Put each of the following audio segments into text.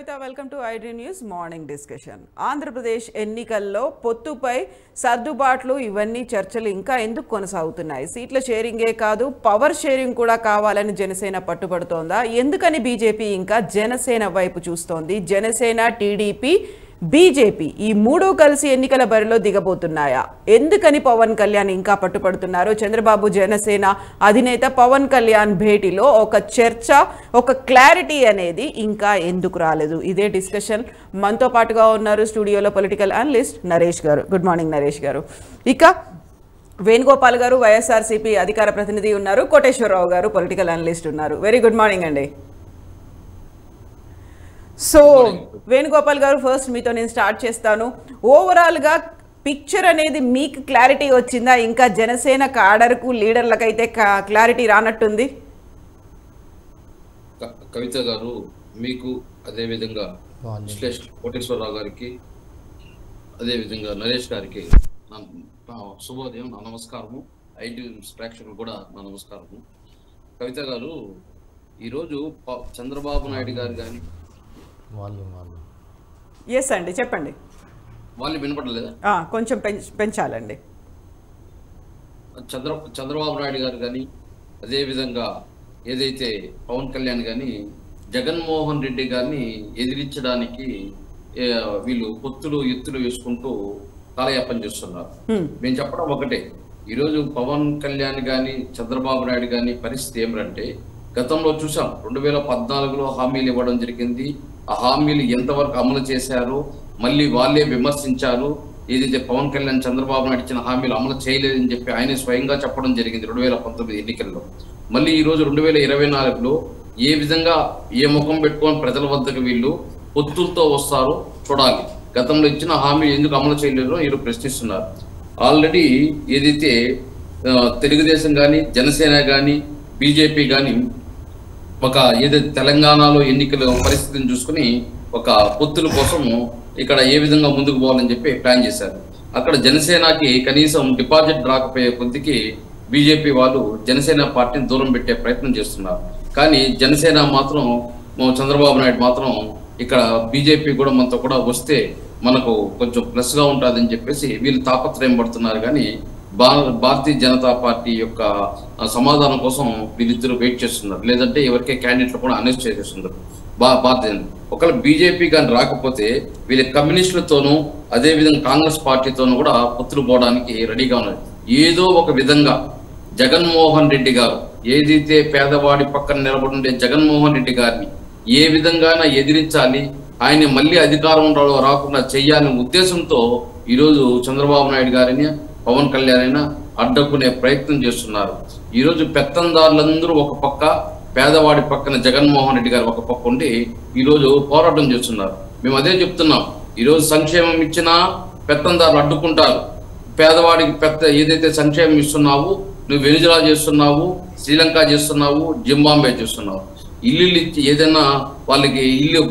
Kavita, welcome to iDream News Morning Discussion. Andhra Pradesh ఎన్నికల్లో పొత్తుపై సర్దుబాట్లు ఇవన్నీ చర్చలు ఇంకా ఎందుకు కొనసాగుతున్నాయి? సీట్ల షేరింగే కాదు పవర్ షేరింగ్ కూడా కావాలని జనసేన పట్టుబడుతోందా? ఎందుకని బీజేపీ ఇంకా జనసేన వైపు చూస్తోంది? జనసేన, టీడీపీ, బీజేపీ ఈ మూడు కలిసి ఎన్నికల బరిలో దిగబోతున్నాయా? ఎందుకని పవన్ కళ్యాణ్ ఇంకా పట్టుపడుతున్నారు? చంద్రబాబు జనసేన అధినేత పవన్ కళ్యాణ్ భేటీలో ఒక చర్చ, ఒక క్లారిటీ అనేది ఇంకా ఎందుకు రాలేదు? ఇదే డిస్కషన్. మనతో పాటుగా ఉన్నారు స్టూడియోలో పొలిటికల్ అనలిస్ట్ నరేష్ గారు. గుడ్ మార్నింగ్ నరేష్ గారు. ఇక వేణుగోపాల్ గారు వైఎస్ఆర్సీపీ అధికార ప్రతినిధి ఉన్నారు, కోటేశ్వరరావు గారు పొలిటికల్ అనలిస్ట్ ఉన్నారు. వెరీ గుడ్ మార్నింగ్ అండి. సో వేణుగోపాల్ గారు, ఫస్ట్ మీతో నేను స్టార్ట్ చేస్తాను. ఓవరాల్గా పిక్చర్ అనేది మీకు క్లారిటీ వచ్చిందా? ఇంకా జనసేన కాడర్కు, లీడర్లకైతే క్లారిటీ రానట్టుంది. కవిత గారు, మీకు అదేవిధంగా కోటేశ్వరరావు గారికి, అదేవిధంగా నరేష్ గారికి శుభోదయం, నా నమస్కారము. iDream ప్రేక్షకులు కూడా నా నమస్కారము. కవిత గారు, ఈరోజు చంద్రబాబు నాయుడు గారు కానీ ఎస్ అండి, చెప్పండి. వాళ్ళు వినపడలేదా? కొంచెం పెంచాలండి. చంద్రబాబు నాయుడు గారు కానీ, అదేవిధంగా ఏదైతే పవన్ కళ్యాణ్ కానీ జగన్మోహన్ రెడ్డి గారిని ఎదిరించడానికి వీళ్ళు పొత్తులు ఎత్తులు వేసుకుంటూ కాలయాపన చేస్తున్నారు. మేము చెప్పడం ఒకటే, ఈరోజు పవన్ కళ్యాణ్ కానీ చంద్రబాబు నాయుడు కానీ పరిస్థితి ఏమిటంటే, గతంలో చూసాం 2014లో హామీలు ఇవ్వడం జరిగింది. ఆ హామీలు ఎంతవరకు అమలు చేశారు, మళ్ళీ వాళ్ళే విమర్శించారు. ఏదైతే పవన్ కళ్యాణ్ చంద్రబాబు నాయుడు ఇచ్చిన హామీలు అమలు చేయలేదని చెప్పి ఆయనే స్వయంగా చెప్పడం జరిగింది 2019 ఎన్నికల్లో. మళ్ళీ ఈరోజు 2024లో ఏ విధంగా ఏ ముఖం పెట్టుకొని ప్రజల వద్దకు వీళ్ళు పొత్తులతో వస్తారో చూడాలి. గతంలో ఇచ్చిన హామీలు ఎందుకు అమలు చేయలేదో ఈరోజు ప్రశ్నిస్తున్నారు. ఆల్రెడీ ఏదైతే తెలుగుదేశం కానీ, జనసేన కానీ, బీజేపీ కానీ ఒక ఏదైతే తెలంగాణలో ఎన్నికల పరిస్థితిని చూసుకుని ఒక పొత్తుల కోసము ఇక్కడ ఏ విధంగా ముందుకు పోవాలని చెప్పి ప్లాన్ చేశారు. అక్కడ జనసేనకి కనీసం డిపాజిట్ రాకపోయే కొద్దికి బీజేపీ వాళ్ళు జనసేన పార్టీని దూరం పెట్టే ప్రయత్నం చేస్తున్నారు. కానీ జనసేన మాత్రం, చంద్రబాబు నాయుడు మాత్రం ఇక్కడ బీజేపీ కూడా మనతో కూడా వస్తే మనకు కొంచెం ప్లస్గా ఉంటుందని చెప్పేసి వీళ్ళు తాపత్రయం పడుతున్నారు. కానీ భారతీయ జనతా పార్టీ యొక్క సమాధానం కోసం వీళ్ళిద్దరూ వెయిట్ చేస్తున్నారు. లేదంటే ఎవరికే క్యాండిడేట్లు కూడా అనౌన్స్ చేసేస్తున్నారు. భారతీయ ఒకవేళ బీజేపీ కానీ రాకపోతే వీళ్ళ కమ్యూనిస్టులతోనూ అదేవిధంగా కాంగ్రెస్ పార్టీతోనూ కూడా పొత్తులు పోవడానికి రెడీగా ఉన్నారు. ఏదో ఒక విధంగా జగన్మోహన్ రెడ్డి గారు, ఏదైతే పేదవాడి పక్కన నిలబడి జగన్మోహన్ రెడ్డి గారిని ఏ విధంగా ఎదిరించాలి, ఆయన మళ్ళీ అధికారంలో రాకుండా చెయ్యాలనే ఉద్దేశంతో ఈరోజు చంద్రబాబు నాయుడు గారిని, పవన్ కళ్యాణ్ అయినా అడ్డుకునే ప్రయత్నం చేస్తున్నారు. ఈరోజు పెత్తందారులందరూ ఒక పక్క, పేదవాడి పక్కన జగన్మోహన్ రెడ్డి గారు ఒక పక్క ఉండి ఈరోజు పోరాటం చేస్తున్నారు. మేము అదే చెప్తున్నాం, ఈరోజు సంక్షేమం ఇచ్చినా పెత్తందారులు అడ్డుకుంటారు. పేదవాడికి ఏదైతే సంక్షేమం ఇస్తున్నావు, నువ్వు వెనిజులా చేస్తున్నావు, శ్రీలంక చేస్తున్నావు, జింబాంబే చేస్తున్నావు. ఇల్లు ఇచ్చి ఏదైనా వాళ్ళకి ఇల్లు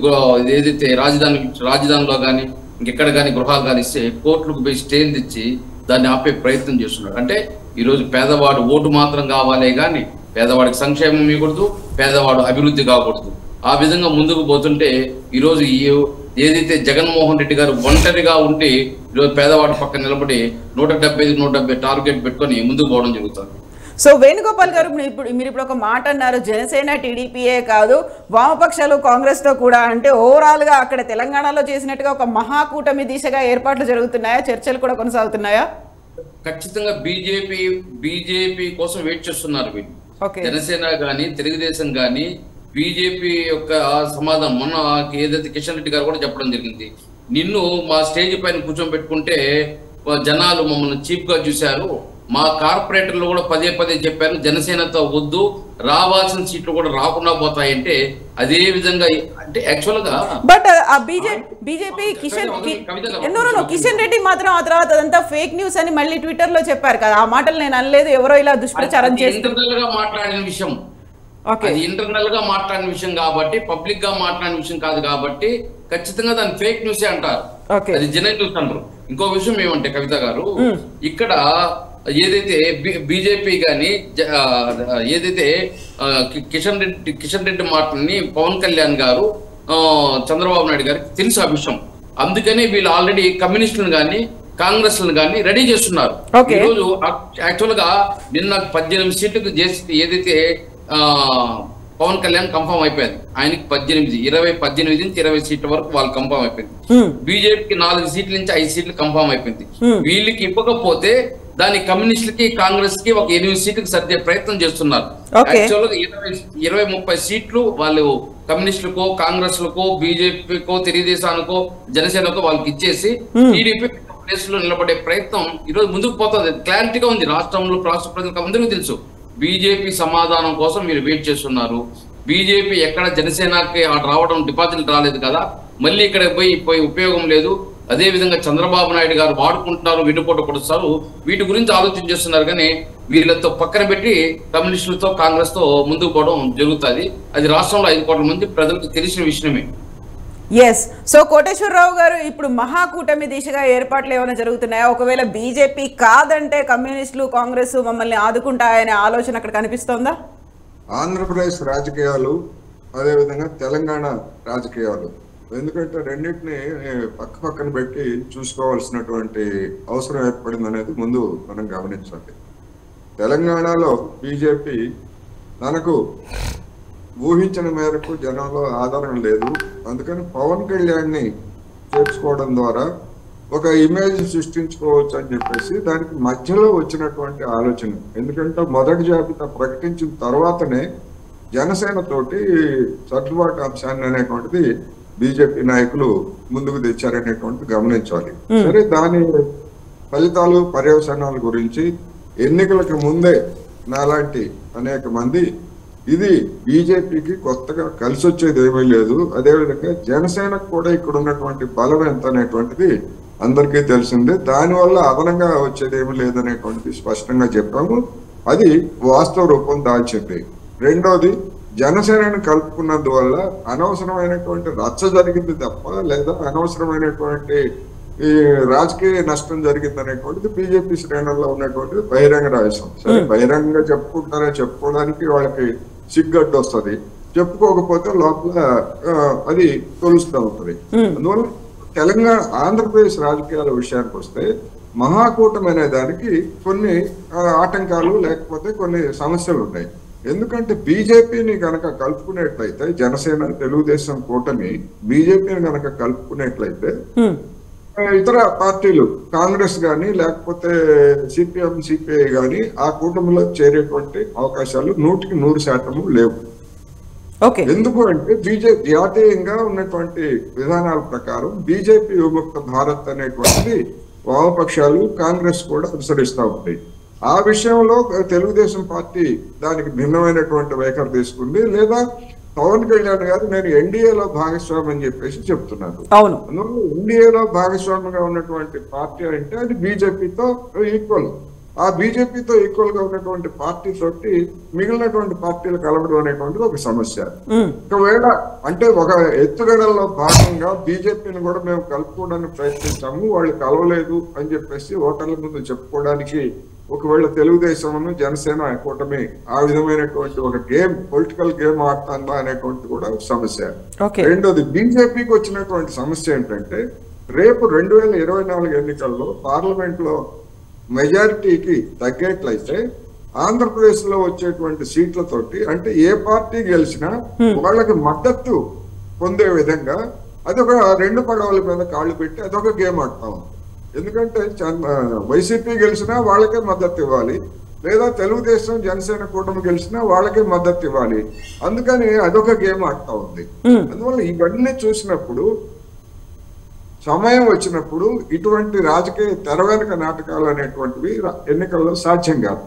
ఏదైతే రాజధానిలో కానీ ఇంకెక్కడ కానీ గృహాలు కానీ ఇస్తే కోర్టులకు పోయి స్టేలు తెచ్చి దాన్ని ఆపే ప్రయత్నం చేస్తున్నాడు. అంటే ఈరోజు పేదవాడు ఓటు మాత్రం కావాలే కానీ పేదవాడికి సంక్షేమం ఇవ్వకూడదు, పేదవాడు అభివృద్ధి కాకూడదు. ఆ విధంగా ముందుకు పోతుంటే ఈరోజు ఏదైతే జగన్మోహన్ రెడ్డి గారు ఒంటరిగా ఉండి ఈరోజు పేదవాడి పక్కన నిలబడి 170 టార్గెట్ పెట్టుకొని ముందుకు పోవడం జరుగుతుంది. సో వేణుగోపాల్ గారు, మీరు ఇప్పుడు ఒక మాట అన్నారు, జనసేన టీడీపీయే కాదు వామపక్షాలు కాంగ్రెస్తో కూడా, అంటే ఓవరాల్గా అక్కడ తెలంగాణలో చేసినట్టుగా ఒక మహాకూటమి దిశగా ఏర్పాట్లు జరుగుతున్నాయా? చర్చలు కూడా కొనసాగుతున్నాయా? ఖచ్చితంగా బీజేపీ కోసం వెయిట్ చేస్తున్నారు వీళ్ళు. జనసేన కానీ, తెలుగుదేశం కానీ బీజేపీ యొక్క సమాధానం మొన్న ఏదైతే కిషన్ రెడ్డి గారు కూడా చెప్పడం జరిగింది, నిన్ను మా స్టేజ్ పైన కూర్చోబెట్టుకుంటే జనాలు మమ్మల్ని చీప్ గా చూశారు, మా కార్పొరేటర్లు కూడా పదే చెప్పారు జనసేనతో వద్దు, రావాల్సిన సీట్లు కూడా రాకుండా పోతాయంటే అదే విధంగా అంటే యాక్చువల్ గా బట్ బీజేపీ కిషన్ రెడ్డి మాత్రం ఆ తర్వాత అదంతా ఫేక్ న్యూస్ అని మళ్ళీ ట్విట్టర్ లో చెప్పారు కదా. ఆ మాటలు నేను అనలేదు, ఎవరో ఇలా దుష్ప్రచారం చేస్తున్నారు. ఇంటర్నల్ గా మాట్లాడిన విషయం, అది ఇంటర్నల్ గా మాట్లాడిన విషయం కాబట్టి, పబ్లిక్ గా మాట్లాడిన విషయం కాదు కాబట్టి ఖచ్చితంగా దాన్ని ఫేక్ న్యూసే అంటారు, అది జెన్యూన్ న్యూస్ అంటారు. ఇంకో విషయం ఏమంటే కవిత గారు, ఇక్కడ ఏదైతే బీజేపీ కానీ ఏదైతే కిషన్ రెడ్డి మాటని పవన్ కళ్యాణ్ గారు చంద్రబాబు నాయుడు గారికి తెలుసు ఆ విషయం. అందుకని వీళ్ళు ఆల్రెడీ కమ్యూనిస్టులను కానీ కాంగ్రెస్లను కానీ రెడీ చేస్తున్నారు. ఈరోజు యాక్చువల్ గా నిన్న 18 సీట్లకు ఏదైతే పవన్ కళ్యాణ్ కన్ఫర్మ్ అయిపోయింది, ఆయనకి 18 నుంచి 20 సీట్ల వరకు వాళ్ళు కన్ఫర్మ్ అయిపోయింది. బీజేపీకి 4 సీట్ల నుంచి 5 సీట్లు కన్ఫర్మ్ అయిపోయింది. వీళ్ళకి ఇవ్వకపోతే దాని కమ్యూనిస్టులకి కాంగ్రెస్ కి ఒక 8 సీట్లకు సర్దే ప్రయత్నం చేస్తున్నారు. యాక్చువల్ గా 20-30 సీట్లు వాళ్ళు కమ్యూనిస్టులకో కాంగ్రెస్లకో బీజేపీకో తెలుగుదేశానికో జనసేనకో వాళ్ళకి ఇచ్చేసి టీడీపీ ప్లేస్ లో నిలబడే ప్రయత్నం ఈరోజు ముందుకు పోతుంది. క్లారిటీగా ఉంది రాష్ట్రంలో, రాష్ట్ర ప్రజలకు అందరికీ తెలుసు. బీజేపీ సమాధానం కోసం మీరు వెయిట్ చేస్తున్నారు. బీజేపీ ఎక్కడ జనసేనకి రావడం డిపాజిట్లు రాలేదు కదా, మళ్ళీ ఇక్కడ పోయి ఉపయోగం లేదు. అదే విధంగా చంద్రబాబు నాయుడు గారు వాడుకుంటున్నారు, వెన్నుపోటు పడుస్తారు, వీటి గురించి ఆలోచన చేస్తున్నారు. కానీ వీళ్ళతో పక్కన పెట్టి కమ్యూనిస్టులతో కాంగ్రెస్ తో ముందుకు పోవడం జరుగుతుంది. అది రాష్ట్రంలో 5 కోట్ల మంది ప్రజలకు తెలిసిన విషయమే. ఎస్. సో కోటేశ్వరరావు గారు, ఇప్పుడు మహాకూటమి దిశగా ఏర్పాట్లు ఏమైనా జరుగుతున్నాయా? ఒకవేళ బీజేపీ కాదంటే కమ్యూనిస్టులు కాంగ్రెస్ మమ్మల్ని ఆదుకుంటాయనే ఆలోచన అక్కడ కనిపిస్తోందా? ఆంధ్రప్రదేశ్ రాజకీయాలు, అదేవిధంగా తెలంగాణ రాజకీయాలు, ఎందుకంటే రెండింటిని పక్కన పెట్టి చూసుకోవాల్సినటువంటి అవసరం ఏర్పడింది అనేది ముందు మనం గమనించాలి. తెలంగాణలో బీజేపీ తనకు ఊహించిన మేరకు జనంలో ఆదరణ లేదు. అందుకని పవన్ కళ్యాణ్ని చేర్చుకోవడం ద్వారా ఒక ఇమేజ్ సృష్టించుకోవచ్చు అని చెప్పేసి దానికి మధ్యలో వచ్చినటువంటి ఆలోచన. ఎందుకంటే మొదటి జాబితా ప్రకటించిన తర్వాతనే జనసేన తోటి సర్దుబాటు అంశాన్ని అనేటువంటిది బీజేపీ నాయకులు ముందుకు తెచ్చారనేటువంటిది గమనించాలి. సరే, దాని ఫలితాలు పర్యవసానాల గురించి ఎన్నికలకు ముందే నాలాంటి అనేక మంది ఇది బీజేపీకి కొత్తగా కలిసి వచ్చేది ఏమీ లేదు, అదేవిధంగా జనసేనకు కూడా ఇక్కడ ఉన్నటువంటి బలం ఎంత అనేటువంటిది అందరికీ తెలిసిందే, దానివల్ల అదనంగా వచ్చేది ఏమీ లేదనేటువంటిది స్పష్టంగా చెప్పాము. అది వాస్తవ రూపం దాల్చింది. రెండోది, జనసేనను కలుపుకున్నందువల్ల అనవసరమైనటువంటి రచ్చ జరిగింది తప్ప, లేదా అనవసరమైనటువంటి ఈ రాజకీయ నష్టం జరిగింది అనేటువంటిది బీజేపీ శ్రేణుల్లో ఉన్నటువంటిది బహిరంగ రహస్యం. సరే, బహిరంగంగా చెప్పుకోవడానికి వాళ్ళకి సిగ్గడ్డు వస్తుంది, చెప్పుకోకపోతే లోపల అది తొలుస్తూ ఉంటుంది. అందువల్ల తెలంగాణ ఆంధ్రప్రదేశ్ రాజకీయాల విషయానికి వస్తే మహాకూటమి అనే దానికి కొన్ని ఆటంకాలు లేకపోతే కొన్ని సమస్యలు ఉన్నాయి. ఎందుకంటే బీజేపీని కనుక కలుపుకునేట్లయితే, జనసేన తెలుగుదేశం కూటమి బీజేపీని కనుక కలుపుకునేట్లయితే ఇతర పార్టీలు కాంగ్రెస్ గాని లేకపోతే సిపిఎం సిపిఐ గాని ఆ కూటమిలో చేరేటువంటి అవకాశాలు 100% లేవు. ఎందుకు అంటే బీజేపీ జాతీయంగా ఉన్నటువంటి విధానాల ప్రకారం బీజేపీ విముక్త భారత్ అనేటువంటిది వామపక్షాలు కాంగ్రెస్ కూడా అనుసరిస్తూ ఉంటాయి. ఆ విషయంలో తెలుగుదేశం పార్టీ దానికి భిన్నమైనటువంటి వైఖరి తీసుకుంది. లేదా పవన్ కళ్యాణ్ గారు నేను ఎన్డీఏలో భాగస్వామి అని చెప్పేసి చెప్తున్నారు. అందువల్ల ఎన్డీఏలో భాగస్వామిగా ఉన్నటువంటి పార్టీ అంటే అది బీజేపీతో ఈక్వల్. ఆ బీజేపీతో ఈక్వల్ గా ఉన్నటువంటి పార్టీ తోటి మిగిలినటువంటి పార్టీలు కలవడం అనేటువంటిది ఒక సమస్య. ఒకవేళ అంటే ఒక ఎత్తుగడల్లో భాగంగా బీజేపీని కూడా మేము కలుపుకోవడానికి ప్రయత్నించాము, వాళ్ళు కలవలేదు అని చెప్పేసి ఓటర్ల ముందు చెప్పుకోవడానికి ఒకవేళ తెలుగుదేశం జనసేన కూటమి ఆ విధమైనటువంటి ఒక గేమ్, పొలిటికల్ గేమ్ ఆడుతుందా అనేటువంటి కూడా సమస్య. రెండోది, బీజేపీకి వచ్చినటువంటి సమస్య ఏంటంటే రేపు 2024 ఎన్నికల్లో పార్లమెంట్ లో మెజారిటీకి తగ్గేట్లయితే ఆంధ్రప్రదేశ్ లో వచ్చేటువంటి సీట్లతోటి అంటే ఏ పార్టీ గెలిచినా వాళ్ళకి మద్దతు పొందే విధంగా అదొక 2 పడవల మీద కాళ్ళు పెట్టి అదొక గేమ్ ఆడతాం. ఎందుకంటే వైసీపీ గెలిచినా వాళ్ళకే మద్దతు ఇవ్వాలి, లేదా తెలుగుదేశం జనసేన కూటమి గెలిచినా వాళ్ళకే మద్దతు ఇవ్వాలి. అందుకని అదొక గేమ్ ఆడుతూ ఉంది. అందువల్ల ఇవన్నీ చూసినప్పుడు సమయం వచ్చినప్పుడు ఇటువంటి రాజకీయ తెర వెనుక నాటకాలు అనేటువంటివి ఎన్నికల్లో సాధ్యం కాదు.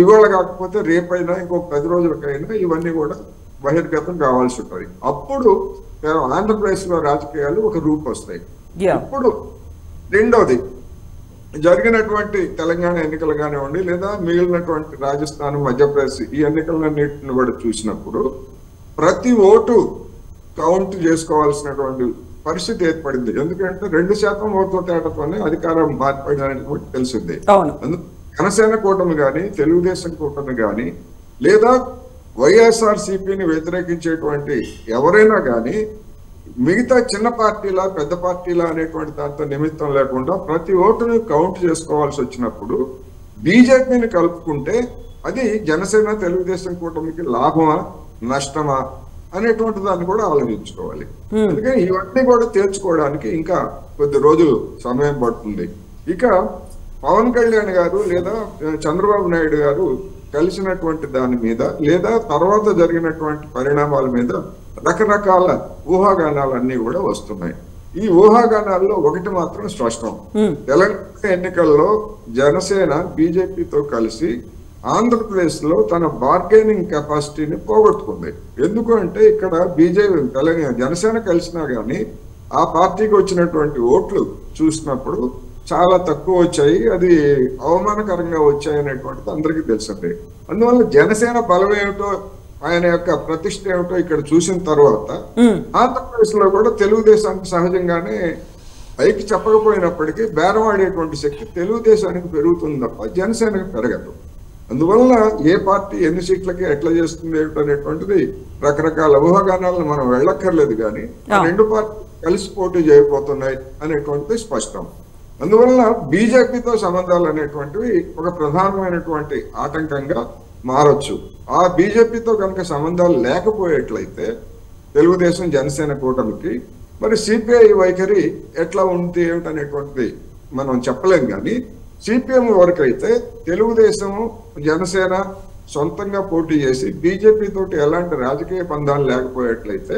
ఇవాళ కాకపోతే రేపైనా ఇంకొక 10 రోజులకైనా ఇవన్నీ కూడా బహిర్గతం కావాల్సి ఉంటుంది. అప్పుడు ఆంధ్రప్రదేశ్ లో రాజకీయాలు ఒక రూపు వస్తాయి. ఇప్పుడు రెండోది, జరిగినటువంటి తెలంగాణ ఎన్నికలు కానివ్వండి లేదా మిగిలినటువంటి రాజస్థాన్, మధ్యప్రదేశ్ ఈ ఎన్నికలన్నింటిని కూడా చూసినప్పుడు ప్రతి ఓటు కౌంట్ చేసుకోవాల్సినటువంటి పరిస్థితి ఏర్పడింది. ఎందుకంటే 2% ఓట్ల తేడాతోనే అధికారం మారిపోయిందని తెలిసింది. జనసేన కూటమి కానీ తెలుగుదేశం కూటమి కానీ లేదా వైఎస్ఆర్సీపీని వ్యతిరేకించేటువంటి ఎవరైనా కానీ మిగతా చిన్న పార్టీలా పెద్ద పార్టీలా అనేటువంటి దాంతో నిమిత్తం లేకుండా ప్రతి ఓటుని కౌంట్ చేసుకోవాల్సి వచ్చినప్పుడు బీజేపీని కలుపుకుంటే అది జనసేన తెలుగుదేశం కూటమికి లాభమా నష్టమా అనేటువంటి దాన్ని కూడా ఆలోచించుకోవాలి. అందుకని ఇవన్నీ కూడా తేల్చుకోవడానికి ఇంకా కొద్ది రోజులు సమయం పడుతుంది. ఇక పవన్ కళ్యాణ్ గారు లేదా చంద్రబాబు నాయుడు గారు కలిసినటువంటి దాని మీద లేదా తర్వాత జరిగినటువంటి పరిణామాల మీద రకరకాల ఊహాగానాలన్నీ కూడా వస్తున్నాయి. ఈ ఊహాగానాల్లో ఒకటి మాత్రం స్పష్టం, తెలంగాణ ఎన్నికల్లో జనసేన బీజేపీతో కలిసి ఆంధ్రప్రదేశ్ లో తన బార్గెనింగ్ కెపాసిటీని పోగొట్టుకుంది. ఎందుకు అంటే ఇక్కడ బీజేపీ తెలంగాణ జనసేన కలిసినా గానీ ఆ పార్టీకి వచ్చినటువంటి ఓట్లు చూసినప్పుడు చాలా తక్కువ వచ్చాయి, అది అవమానకరంగా వచ్చాయి అనేటువంటిది అందరికీ తెలిసిందే. అందువల్ల జనసేన బలం ఏమిటో ఆయన యొక్క ప్రతిష్ట ఏమిటో ఇక్కడ చూసిన తర్వాత ఆంధ్రప్రదేశ్ లో కూడా తెలుగుదేశానికి సహజంగానే పైకి చెప్పకపోయినప్పటికీ బేరవాడేటువంటి శక్తి తెలుగుదేశానికి పెరుగుతుంది తప్ప జనసేనకి పెరగదు. అందువల్ల ఏ పార్టీ ఎన్ని సీట్లకి ఎట్లా చేస్తుంది ఏమిటనేటువంటిది రకరకాల ఊహాగానాలను మనం వెళ్ళక్కర్లేదు, కానీ రెండు పార్టీలు కలిసి పోటీ చేయబోతున్నాయి అనేటువంటిది స్పష్టం. అందువల్ల బీజేపీతో సంబంధాలు అనేటువంటివి ఒక ప్రధానమైనటువంటి ఆటంకంగా మారొచ్చు. ఆ బీజేపీతో కనుక సంబంధాలు లేకపోయేట్లయితే తెలుగుదేశం జనసేన కూటమికి మరి సిపిఐ వైఖరి ఎట్లా ఉంది ఏమిటనేటువంటిది మనం చెప్పలేం. కానీ సిపిఎం వరకు అయితే తెలుగుదేశం జనసేన సొంతంగా పోటీ చేసి బీజేపీ తోటి ఎలాంటి రాజకీయ బంధాలు లేకపోయేట్లయితే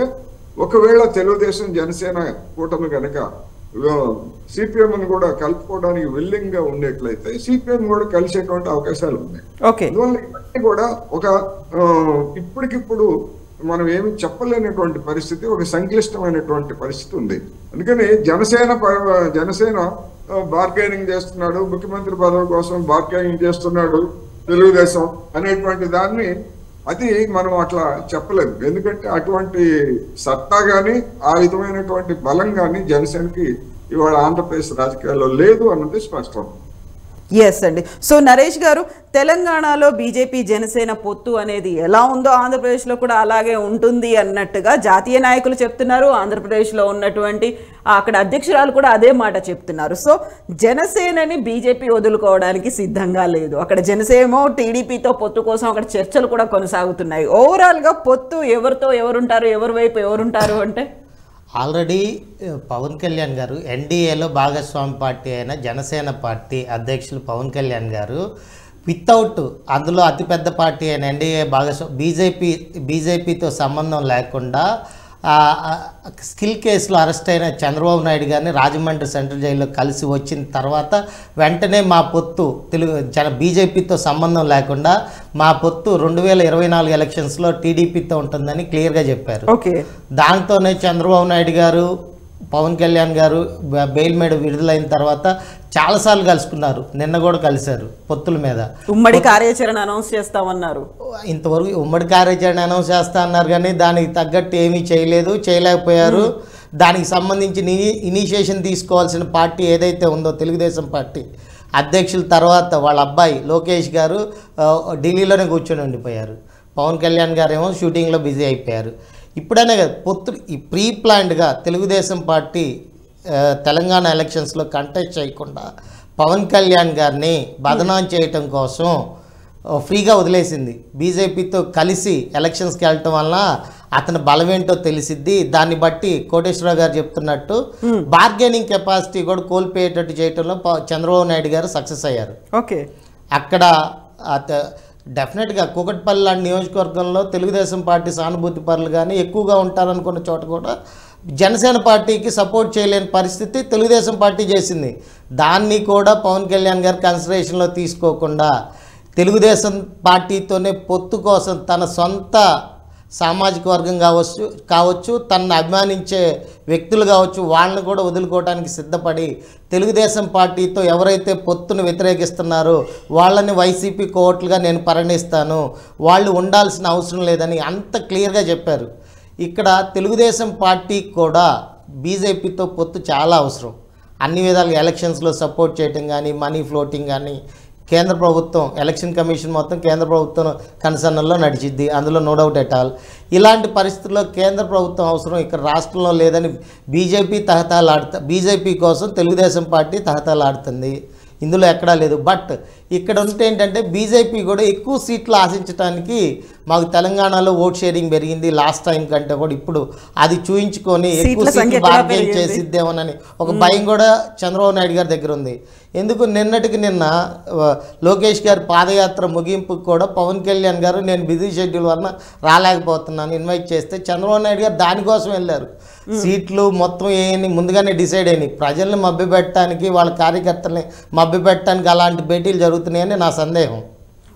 ఒకవేళ తెలుగుదేశం జనసేన కూటమి కనుక సిపిఎం కూడా కలుపుకోవడానికి విల్లింగ్ గా ఉండేట్లయితే సిపిఎం కూడా కలిసేటువంటి అవకాశాలు ఉన్నాయి. అందువల్ల ఇవన్నీ కూడా ఒక ఇప్పటికిప్పుడు మనం ఏమి చెప్పలేనటువంటి పరిస్థితి, ఒక సంక్లిష్టమైనటువంటి పరిస్థితి ఉంది. అందుకని జనసేన బార్గెనింగ్ చేస్తున్నాడు, ముఖ్యమంత్రి పదవి కోసం బార్గెనింగ్ చేస్తున్నాడు తెలుగుదేశం అనేటువంటి దాన్ని అది మనం అట్లా చెప్పలేదు. ఎందుకంటే అటువంటి సత్తా గాని ఆ విధమైనటువంటి బలం గాని జనసేనకి ఇవాళ ఆంధ్రప్రదేశ్ రాజకీయాల్లో లేదు అన్నది స్పష్టం. ఎస్ అండి. సో నరేష్ గారు, తెలంగాణలో బీజేపీ జనసేన పొత్తు అనేది ఎలా ఉందో ఆంధ్రప్రదేశ్లో కూడా అలాగే ఉంటుంది అన్నట్టుగా జాతీయ నాయకులు చెప్తున్నారు. ఆంధ్రప్రదేశ్లో ఉన్నటువంటి అక్కడ అధ్యక్షురాలు కూడా అదే మాట చెప్తున్నారు. సో జనసేనని బీజేపీ వదులుకోవడానికి సిద్ధంగా లేదు. అక్కడ జనసేన టీడీపీతో పొత్తు కోసం అక్కడ చర్చలు కూడా కొనసాగుతున్నాయి. ఓవరాల్గా పొత్తు ఎవరితో ఎవరుంటారు, ఎవరి వైపు ఎవరుంటారు అంటే ఆల్రెడీ పవన్ కళ్యాణ్ గారు ఎన్డీఏలో భాగస్వామి పార్టీ అయిన జనసేన పార్టీ అధ్యక్షులు పవన్ కళ్యాణ్ గారు వితౌట్ అందులో అతిపెద్ద పార్టీ అయిన ఎన్డీఏ బీజేపీతో సంబంధం లేకుండా స్కిల్ కేసులో అరెస్ట్ అయిన చంద్రబాబు నాయుడు గారిని రాజమండ్రి సెంట్రల్ జైల్లో కలిసి వచ్చిన తర్వాత వెంటనే మా పొత్తు బీజేపీతో సంబంధం లేకుండా మా పొత్తు 2024 ఎలక్షన్స్లో టీడీపీతో ఉంటుందని క్లియర్గా చెప్పారు. దాంతోనే చంద్రబాబు నాయుడు గారు పవన్ కళ్యాణ్ గారు బెయిల్ మీద విడుదలైన తర్వాత చాలాసార్లు కలుసుకున్నారు. నిన్న కూడా కలిశారు పొత్తుల మీద. ఉమ్మడి కార్యాచరణ అనౌన్స్ చేస్తామన్నారు. ఇంతవరకు ఉమ్మడి కార్యాచరణ అనౌన్స్ చేస్తా అన్నారు, కానీ దానికి తగ్గట్టు ఏమీ చేయలేకపోయారు. దానికి సంబంధించి ఇనిషియేషన్ తీసుకోవాల్సిన పార్టీ ఏదైతే ఉందో తెలుగుదేశం పార్టీ అధ్యక్షుల తర్వాత వాళ్ళ అబ్బాయి లోకేష్ గారు ఢిల్లీలోనే కూర్చొని ఉండిపోయారు. పవన్ కళ్యాణ్ గారు ఏమో షూటింగ్లో బిజీ అయిపోయారు. ఇప్పుడైనా కదా పొత్తు ప్రీ ప్లాన్డ్గా తెలుగుదేశం పార్టీ తెలంగాణ ఎలక్షన్స్లో కంటెస్ట్ చేయకుండా పవన్ కళ్యాణ్ గారిని బదనాం చేయటం కోసం ఫ్రీగా వదిలేసింది. బీజేపీతో కలిసి ఎలక్షన్స్కి వెళ్ళటం వల్ల అతని బలమేంటో తెలిసిద్ది. దాన్ని బట్టి కోటేశ్వరరావు గారు చెప్తున్నట్టు బార్గెనింగ్ కెపాసిటీ కూడా కోల్పోయేటట్టు చేయటంలో చంద్రబాబు నాయుడు గారు సక్సెస్ అయ్యారు. అక్కడ డెఫినెట్గా కూకట్పల్లి లాంటి నియోజకవర్గంలో తెలుగుదేశం పార్టీ సానుభూతి పరులు కానీ ఎక్కువగా ఉంటారనుకున్న చోట కూడా జనసేన పార్టీకి సపోర్ట్ చేయలేని పరిస్థితి తెలుగుదేశం పార్టీ చేసింది. దాన్ని కూడా పవన్ కళ్యాణ్ గారు కన్సిడరేషన్లో తీసుకోకుండా తెలుగుదేశం పార్టీతోనే పొత్తు కోసం తన సొంత సామాజిక వర్గం కావచ్చు తనను అభిమానించే వ్యక్తులు కావచ్చు వాళ్ళని కూడా వదులుకోవడానికి సిద్ధపడి తెలుగుదేశం పార్టీతో ఎవరైతే పొత్తును వ్యతిరేకిస్తున్నారో వాళ్ళని వైసీపీ కోవట్లుగా నేను పరిగణిస్తాను, వాళ్ళు ఉండాల్సిన అవసరం లేదని అంత క్లియర్గా చెప్పారు. ఇక్కడ తెలుగుదేశం పార్టీకి కూడా బీజేపీతో పొత్తు చాలా అవసరం. అన్ని విధాలుగా ఎలక్షన్స్లో సపోర్ట్ చేయటం కానీ, మనీ ఫ్లోటింగ్ కానీ, కేంద్ర ప్రభుత్వం ఎలక్షన్ కమిషన్ మొత్తం కేంద్ర ప్రభుత్వం కన్సర్న్లో నడిచిద్ది, అందులో నో డౌట్ ఎట్ ఆల్. ఇలాంటి పరిస్థితుల్లో కేంద్ర ప్రభుత్వం అవసరం ఇక్కడ రాష్ట్రంలో లేదని బీజేపీ కోసం తెలుగుదేశం పార్టీ తహతలాడుతుంది, ఇందులో ఎక్కడా లేదు. బట్ ఇక్కడ ఉంటే ఏంటంటే బీజేపీ కూడా ఎక్కువ సీట్లు ఆశించడానికి మాకు తెలంగాణలో ఓట్ షేరింగ్ పెరిగింది లాస్ట్ టైం కంటే కూడా, ఇప్పుడు అది చూయించుకొని ఎక్కువ సీట్లు బార్గెన్ చేసిద్దేమోనని ఒక భయం కూడా చంద్రబాబు నాయుడు గారి దగ్గర ఉంది. ఎందుకు నిన్నటికి నిన్న లోకేష్ గారి పాదయాత్ర ముగింపుకు కూడా పవన్ కళ్యాణ్ గారు నేను బిజీ షెడ్యూల్ వలన రాలేకపోతున్నాను ఇన్వైట్ చేస్తే చంద్రబాబు నాయుడు గారు దానికోసం వెళ్ళారు. సీట్లు మొత్తం ఏమి ముందుగానే డిసైడ్ అయినాయి. ప్రజల్ని మభ్యపెట్టడానికి వాళ్ళ కార్యకర్తల్ని మభ్యపెట్టడానికి అలాంటి భేటీలు జరుగుతున్నాయని నా సందేహం.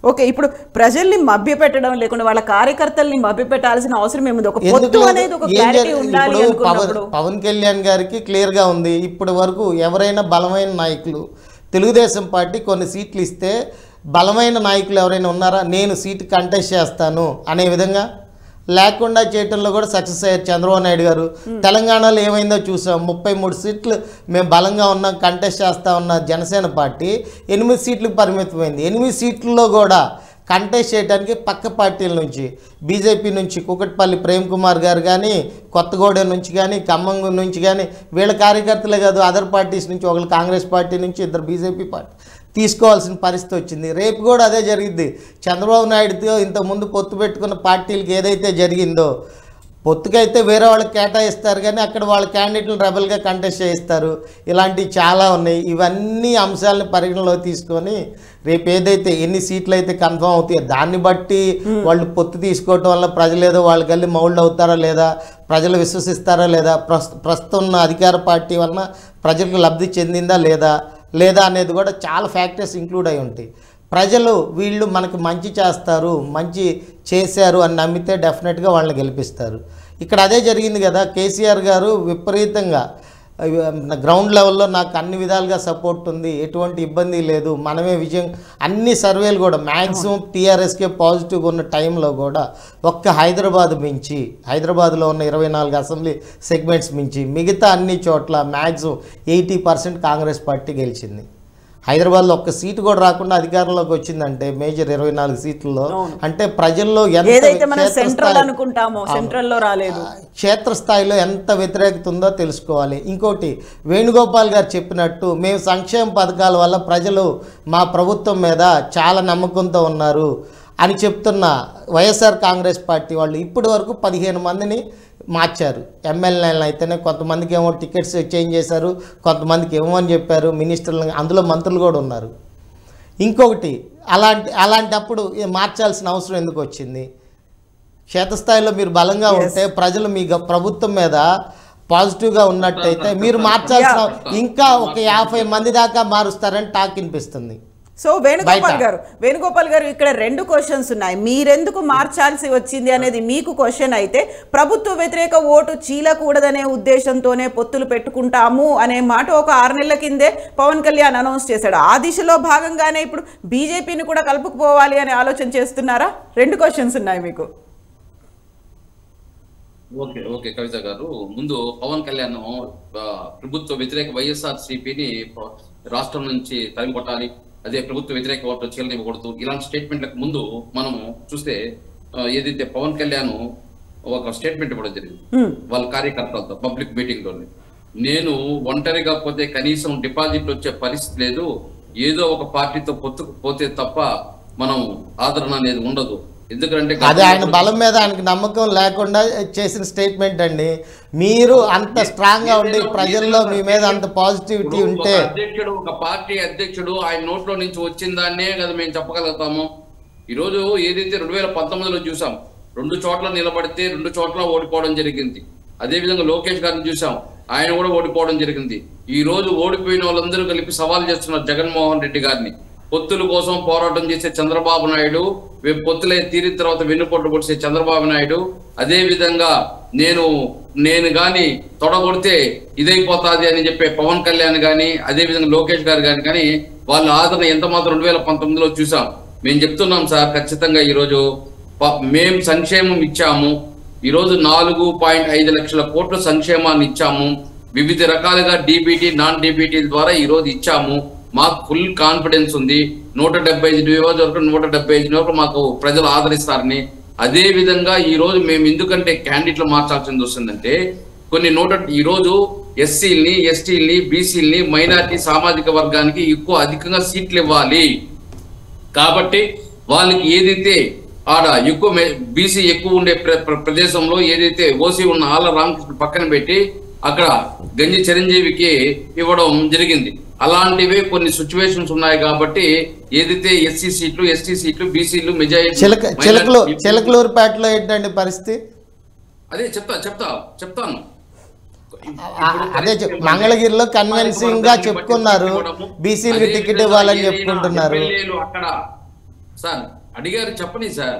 ఓకే, ఇప్పుడు ప్రజల్ని మభ్యపెట్టడం లేకుండా వాళ్ళ కార్యకర్తల్ని మభ్యపెట్టాల్సిన అవసరం ఏముంది? ఒక పొత్తు అనేది ఒక క్లారిటీ ఉండాలి అనుకున్నప్పుడు పవన్ కళ్యాణ్ గారికి క్లియర్గా ఉంది. ఇప్పటి వరకు ఎవరైనా బలమైన నాయకులు తెలుగుదేశం పార్టీ కొన్ని సీట్లు ఇస్తే బలమైన నాయకులు ఎవరైనా ఉన్నారా నేను సీటు కంటెస్ట్ చేస్తాను అనే విధంగా లేకుండా చేయటంలో కూడా సక్సెస్ అయ్యారు చంద్రబాబు నాయుడు గారు. తెలంగాణలో ఏమైందో చూసాం, 33 సీట్లు మేము బలంగా ఉన్నాం కంటెస్ట్ చేస్తా ఉన్న జనసేన పార్టీ 8 సీట్లకు పరిమితమైంది. 8 సీట్లలో కూడా కంటెస్ట్ చేయడానికి పక్క పార్టీల నుంచి బీజేపీ నుంచి కుకట్పల్లి ప్రేమ్ కుమార్ గారు కానీ, కొత్తగూడెం నుంచి కానీ, ఖమ్మం నుంచి కానీ వీళ్ళ కార్యకర్తలే కాదు అదర్ పార్టీస్ నుంచి ఒకళ్ళు కాంగ్రెస్ పార్టీ నుంచి, ఇద్దరు బీజేపీ పార్టీ తీసుకోవాల్సిన పరిస్థితి వచ్చింది. రేపు కూడా అదే జరిగింది. చంద్రబాబు నాయుడుతో ఇంతకుముందు పొత్తు పెట్టుకున్న పార్టీలకు ఏదైతే జరిగిందో పొత్తుకైతే వేరే వాళ్ళకి కేటాయిస్తారు కానీ అక్కడ వాళ్ళ క్యాండిడేట్లు రెబల్గా కంటెస్ట్ చేయిస్తారు. ఇలాంటివి చాలా ఉన్నాయి. ఇవన్నీ అంశాలను పరిగణలో తీసుకొని రేపు ఏదైతే ఎన్ని సీట్లు అయితే కన్ఫర్మ్ అవుతాయో దాన్ని బట్టి వాళ్ళు పొత్తు తీసుకోవటం వల్ల ప్రజలు ఏదో వాళ్ళకి వెళ్ళి మౌల్డ్ అవుతారా లేదా, ప్రజలు విశ్వసిస్తారా లేదా, ప్రస్తుతం ఉన్న అధికార పార్టీ వలన ప్రజలకు లబ్ధి చెందిందా లేదా అనేది కూడా చాలా ఫ్యాక్టర్స్ ఇంక్లూడ్ అయి ఉంటాయి. ప్రజలు వీళ్ళు మనకి మంచి చేస్తారు, మంచి చేశారు అని నమ్మితే డెఫినెట్గా వాళ్ళని గెలిపిస్తారు. ఇక్కడ అదే జరిగింది కదా. కేసీఆర్ గారు విపరీతంగా గ్రౌండ్ లెవెల్లో నాకు అన్ని విధాలుగా సపోర్ట్ ఉంది, ఎటువంటి ఇబ్బంది లేదు, మనమే విజయం, అన్ని సర్వేలు కూడా మ్యాక్సిమం టీఆర్ఎస్కే పాజిటివ్గా ఉన్న టైంలో కూడా ఒక్క హైదరాబాద్లో ఉన్న 24 అసెంబ్లీ సెగ్మెంట్స్ మించి మిగతా అన్ని చోట్ల మ్యాక్సిమం 80% కాంగ్రెస్ పార్టీ గెలిచింది. హైదరాబాద్లో ఒక్క సీటు కూడా రాకుండా అధికారంలోకి వచ్చిందంటే మేజర్ 24 సీట్లలో అంటే ప్రజల్లో క్షేత్రస్థాయిలో ఎంత వ్యతిరేకత ఉందో తెలుసుకోవాలి. ఇంకోటి వేణుగోపాల్ గారు చెప్పినట్టు మేము సంక్షేమ పథకాల వల్ల ప్రజలు మా ప్రభుత్వం మీద చాలా నమ్మకంతో ఉన్నారు అని చెప్తున్న వైఎస్ఆర్ కాంగ్రెస్ పార్టీ వాళ్ళు ఇప్పటి వరకు 15 మందిని మార్చారు. ఎమ్మెల్యేలను అయితేనే కొంతమందికి ఏమో టికెట్స్ చేంజ్ చేశారు, కొంతమందికి ఏమో అని చెప్పారు మినిస్టర్లు, అందులో మంత్రులు కూడా ఉన్నారు. ఇంకొకటి అలాంటప్పుడు మార్చాల్సిన అవసరం ఎందుకు వచ్చింది? క్షేత్రస్థాయిలో మీరు బలంగా ఉంటే ప్రజలు మీ ప్రభుత్వం మీద పాజిటివ్గా ఉన్నట్టయితే మీరు మార్చాల్సిన ఇంకా ఒక 50 మంది దాకా మారుస్తారని టాక్ వినిపిస్తుంది. సో వేణుగోపాల్ గారు ఇక్కడ 2 క్వశ్చన్స్ ఉన్నాయి. మీరెందుకు మార్చాల్సి వచ్చింది అనేది మీకు క్వశ్చన్ అయితే, ప్రభుత్వ వ్యతిరేక ఓటు చీలకూడదనే ఉద్దేశంతోనే పొత్తులు పెట్టుకుంటాము అనే మాట ఒక 6 నెలల కిందే పవన్ కళ్యాణ్ అనౌన్స్ చేశాడు. ఆ దిశలో భాగంగానే ఇప్పుడు బీజేపీని కూడా కలుపుకుపోవాలి అనే ఆలోచన చేస్తున్నారా? 2 క్వశ్చన్స్ ఉన్నాయి మీకు. ఓకే కవిత గారు, ముందు పవన్ కళ్యాణ్ ప్రభుత్వ వ్యతిరేక వైఎస్ఆర్సీపీని రాష్ట్రం నుంచి తరిమి కొట్టాలి, అదే ప్రభుత్వ వ్యతిరేక ఓట్లు చీలనివ్వకూడదు, ఇలాంటి స్టేట్మెంట్లకు ముందు మనము చూస్తే ఏదైతే పవన్ కళ్యాణ్ ఒక స్టేట్మెంట్ ఇవ్వడం జరిగింది వాళ్ళ కార్యకర్తలతో పబ్లిక్ మీటింగ్ లోనే, నేను ఒంటరిగా పోతే కనీసం డిపాజిట్ వచ్చే పరిస్థితి లేదు, ఏదో ఒక పార్టీతో పొత్తుకు పోతే తప్ప మనం ఆదరణ అనేది ఉండదు. ఎందుకంటే అది ఆయన బలం మీద ఆయనకు నమ్మకం లేకుండా చేసిన స్టేట్మెంట్ అండి. మీరు అంత స్ట్రాంగ్ గా ఉండి ప్రజల్లో మీ మీద అంత పాజిటివిటీ ఉంటే ఒక పార్టీ అధ్యక్షుడు ఆయన నోట్లో నుంచి వచ్చిందాన్నే కదా మేము చెప్పగలుగుతాము. ఈ రోజు ఏదైతే 2019లో చూసాం, 2 చోట్ల నిలబడితే 2 చోట్ల ఓడిపోవడం జరిగింది. అదే విధంగా లోకేష్ గారిని చూసాం, ఆయన కూడా ఓడిపోవడం జరిగింది. ఈ రోజు ఓడిపోయిన వాళ్ళందరూ కలిపి సవాల్ చేస్తున్నారు జగన్మోహన్ రెడ్డి గారిని. పొత్తుల కోసం పోరాటం చేసే చంద్రబాబు నాయుడు, పొత్తులే తీరిన తర్వాత వెన్నుపోట్లు పొడిచే చంద్రబాబు నాయుడు, అదే విధంగా నేను గాని తొడగొడితే ఇదైపోతాది అని చెప్పే పవన్ కళ్యాణ్ గాని, అదే విధంగా లోకేష్ గారు కానీ వాళ్ళ ఆదరణ ఎంత మాత్రం 2019లో చూసాం. మేము చెప్తున్నాం సార్, ఖచ్చితంగా ఈరోజు మేము సంక్షేమం ఇచ్చాము. ఈరోజు 4.5 లక్షల కోట్ల సంక్షేమాన్ని ఇచ్చాము. వివిధ రకాలుగా డీబీటీ నాన్ డీబీటీ ద్వారా ఈరోజు ఇచ్చాము. మాకు ఫుల్ కాన్ఫిడెన్స్ ఉంది 175 నియోజకవర్గం 175 నియోజకవర్గం మాకు ప్రజలు ఆదరిస్తారని. అదే విధంగా ఈ రోజు మేము ఎందుకంటే క్యాండిడేట్లు మార్చాల్సింది వస్తుందంటే కొన్ని ఈ రోజు ఎస్సీలని, ఎస్టీలని, బీసీలని, మైనారిటీ సామాజిక వర్గానికి అధికంగా సీట్లు ఇవ్వాలి. కాబట్టి వాళ్ళకి ఏదైతే ఆడ ఎక్కువ బీసీ ఎక్కువ ఉండే ప్రదేశంలో ఏదైతే ఓసీ ఉన్న ఆళ్ళ రామకృష్ణ పక్కన పెట్టి అక్కడ గంజి చిరంజీవికి ఇవ్వడం జరిగింది. అలాంటివే కొన్ని సిచ్యువేషన్స్ ఉన్నాయి. కాబట్టి ఏదైతే ఎస్సీ సీట్లు, ఎస్టీ సీట్లు, బీసీలు మెజారిటీ చిలకలూరుపేటలో ఏంటండి పరిస్థితి? అదే చెప్తాను. అదే మంగళగిరిలో కన్విన్సింగ్ గా చెప్పుకున్నారు, బీసీలకి టికెట్ ఇవ్వాలని చెప్పుకుంటున్నారు. అక్కడ సార్ అడిగారు, చెప్పని సార్,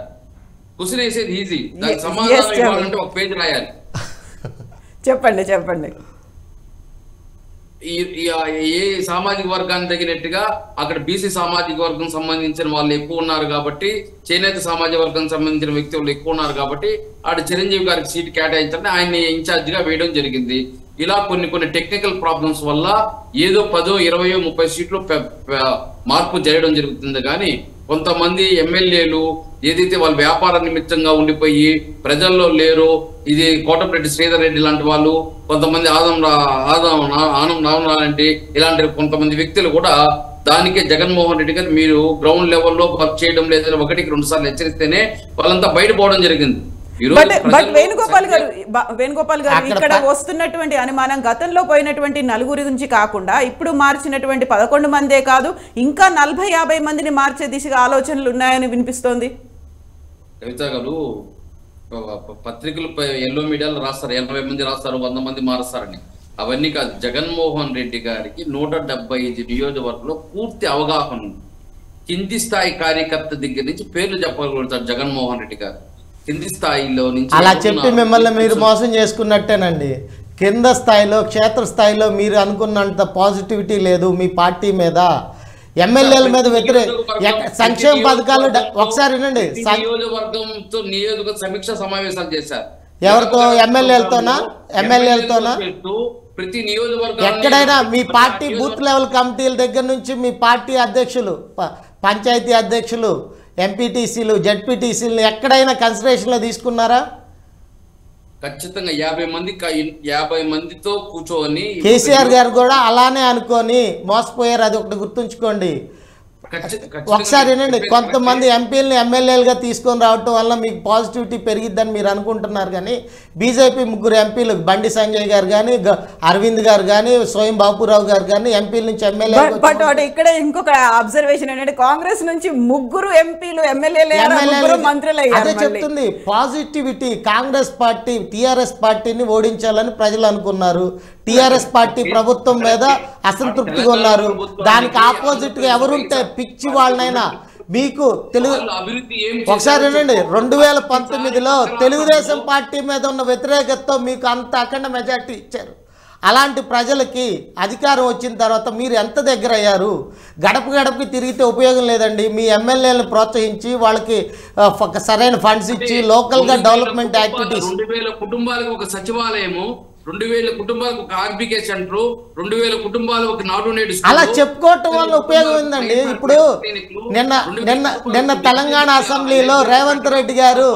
క్వశ్చన్ వేసేది ఈజీ, దానికి సమాధానం ఇవ్వాలంటే ఒక పేజ్ రాయాలి. చెప్పండి. ఏ సామాజిక వర్గానికి తగినట్టుగా అక్కడ బీసీ సామాజిక వర్గం సంబంధించిన వాళ్ళు ఎక్కువ ఉన్నారు కాబట్టి, చేనేత సామాజిక వర్గం సంబంధించిన వ్యక్తులు ఎక్కువ ఉన్నారు కాబట్టి ఆడ చిరంజీవి గారికి సీట్ కేటాయించాలని ఆయన్ని ఇన్ఛార్జ్ గా వేయడం జరిగింది. ఇలా కొన్ని టెక్నికల్ ప్రాబ్లమ్స్ వల్ల ఏదో 10, 20, 30 సీట్లు మార్పు జరగడం జరుగుతుంది. కానీ కొంతమంది ఎమ్మెల్యేలు ఏదైతే వాళ్ళ వ్యాపార నిమిత్తంగా ఉండిపోయి ప్రజల్లో లేరో, ఇది కోటమిరెడ్డి శ్రీధర్ రెడ్డి లాంటి వాళ్ళు, కొంతమంది ఆనం రావణాలంటి ఇలాంటి కొంతమంది వ్యక్తులు కూడా దానికే జగన్మోహన్ రెడ్డి గారు మీరు గ్రౌండ్ లెవెల్లో వర్క్ చేయడం లేదని 1-2 సార్లు హెచ్చరిస్తేనే వాళ్ళంతా బయటపోవడం జరిగింది. బట్ వేణుగోపాల్ గారు ఇక్కడ వస్తున్నటువంటి అనుమానం గతంలో పోయినటువంటి 4 నుంచి కాకుండా ఇప్పుడు మార్చినటువంటి 11 మందే కాదు, ఇంకా 40-50 మందిని మార్చే దిశగా ఆలోచనలు ఉన్నాయని వినిపిస్తోంది. కవిత గారు పత్రికలు ఎల్లో మీడియాలో రాస్తారు, 80 మంది రాస్తారు, 100 మంది మారుస్తారని. అవన్నీ కాదు. జగన్మోహన్ రెడ్డి గారికి 175 నియోజకవర్గంలో పూర్తి అవగాహన ఉంది. కింది స్థాయి కార్యకర్త దగ్గర నుంచి పేర్లు చెప్పగలుగుతారు జగన్మోహన్ రెడ్డి గారు. కింది స్థాయిలో నుంచి అలా చెప్పి మిమ్మల్ని మీరు మోసం చేసుకున్నట్టేనండి. కింద స్థాయిలో, క్షేత్రస్థాయిలో మీరు అనుకున్నంత పాజిటివిటీ లేదు మీ పార్టీ మీద, ఎమ్మెల్యేల మీద సంక్షేమ పథకాలు. ఒకసారి వినండి, నియోజకవర్గ సమీక్ష సమావేశాలు చేశారు. ఎవరితో? ఎమ్మెల్యేలతోనా? ప్రతి నియోజకవర్గం ఎక్కడైనా మీ పార్టీ బూత్ లెవెల్ కమిటీల దగ్గర నుంచి మీ పార్టీ అధ్యక్షులు, పంచాయతీ అధ్యక్షులు, ఎంపీటీసీలు, జెడ్పీటీసీలు ఎక్కడైనా కన్సిడరేషన్లో తీసుకున్నారా? ఖచ్చితంగా 50 మందితో కూర్చొని కేసీఆర్ గారు కూడా అలానే అనుకొని మోసపోయారు. అది ఒకటి గుర్తుంచుకోండి. ఒకసారి ఏంటండి, కొంతమంది ఎంపీలని ఎమ్మెల్యేలుగా తీసుకొని రావటం వల్ల మీకు పాజిటివిటీ పెరిగిద్దని మీరు అనుకుంటున్నారు. కానీ బీజేపీ 3 ఎంపీలు, బండి సంజయ్ గారు కానీ, అరవింద్ గారు కానీ, స్వయం బాపురావు గారు కానీ ఎంపీల నుంచి ఎమ్మెల్యే. బట్ ఇక్కడ ఇంకొక అబ్జర్వేషన్ ఏంటంటే కాంగ్రెస్ నుంచి 3 ఎంపీలు ఎమ్మెల్యేలు, మంత్రులు. అదే చెప్తుంది, పాజిటివిటీ. కాంగ్రెస్ పార్టీ టీఆర్ఎస్ పార్టీని ఓడించాలని ప్రజలు అనుకున్నారు. టీఆర్ఎస్ పార్టీ ప్రభుత్వం మీద అసంతృప్తిగా ఉన్నారు. దానికి ఆపోజిట్ గా ఎవరుంటే పిచ్చి వాళ్ళనైనా మీకు ఒకసారి వినండి, 2019లో తెలుగుదేశం పార్టీ మీద ఉన్న వ్యతిరేకతతో మీకు అంత అఖండ మెజార్టీ ఇచ్చారు. అలాంటి ప్రజలకి అధికారం వచ్చిన తర్వాత మీరు ఎంత దగ్గర అయ్యారు? గడపకి తిరిగితే ఉపయోగం లేదండి. మీ ఎమ్మెల్యేలను ప్రోత్సహించి వాళ్ళకి సరైన ఫండ్స్ ఇచ్చి లోకల్గా డెవలప్మెంట్ యాక్టివిటీస్. 2000 కుటుంబాలకు ఒక సచివాలయము, 2000 కుటుంబాలకు ఒక ఆర్బికే సెంటర్, 2000 కుటుంబాలకు ఒక నాడు నేడు అలా చెప్పుకోవటం వల్ల ఉపయోగం ఉందండి. ఇప్పుడు నిన్న తెలంగాణ అసెంబ్లీలో రేవంత్ రెడ్డి గారు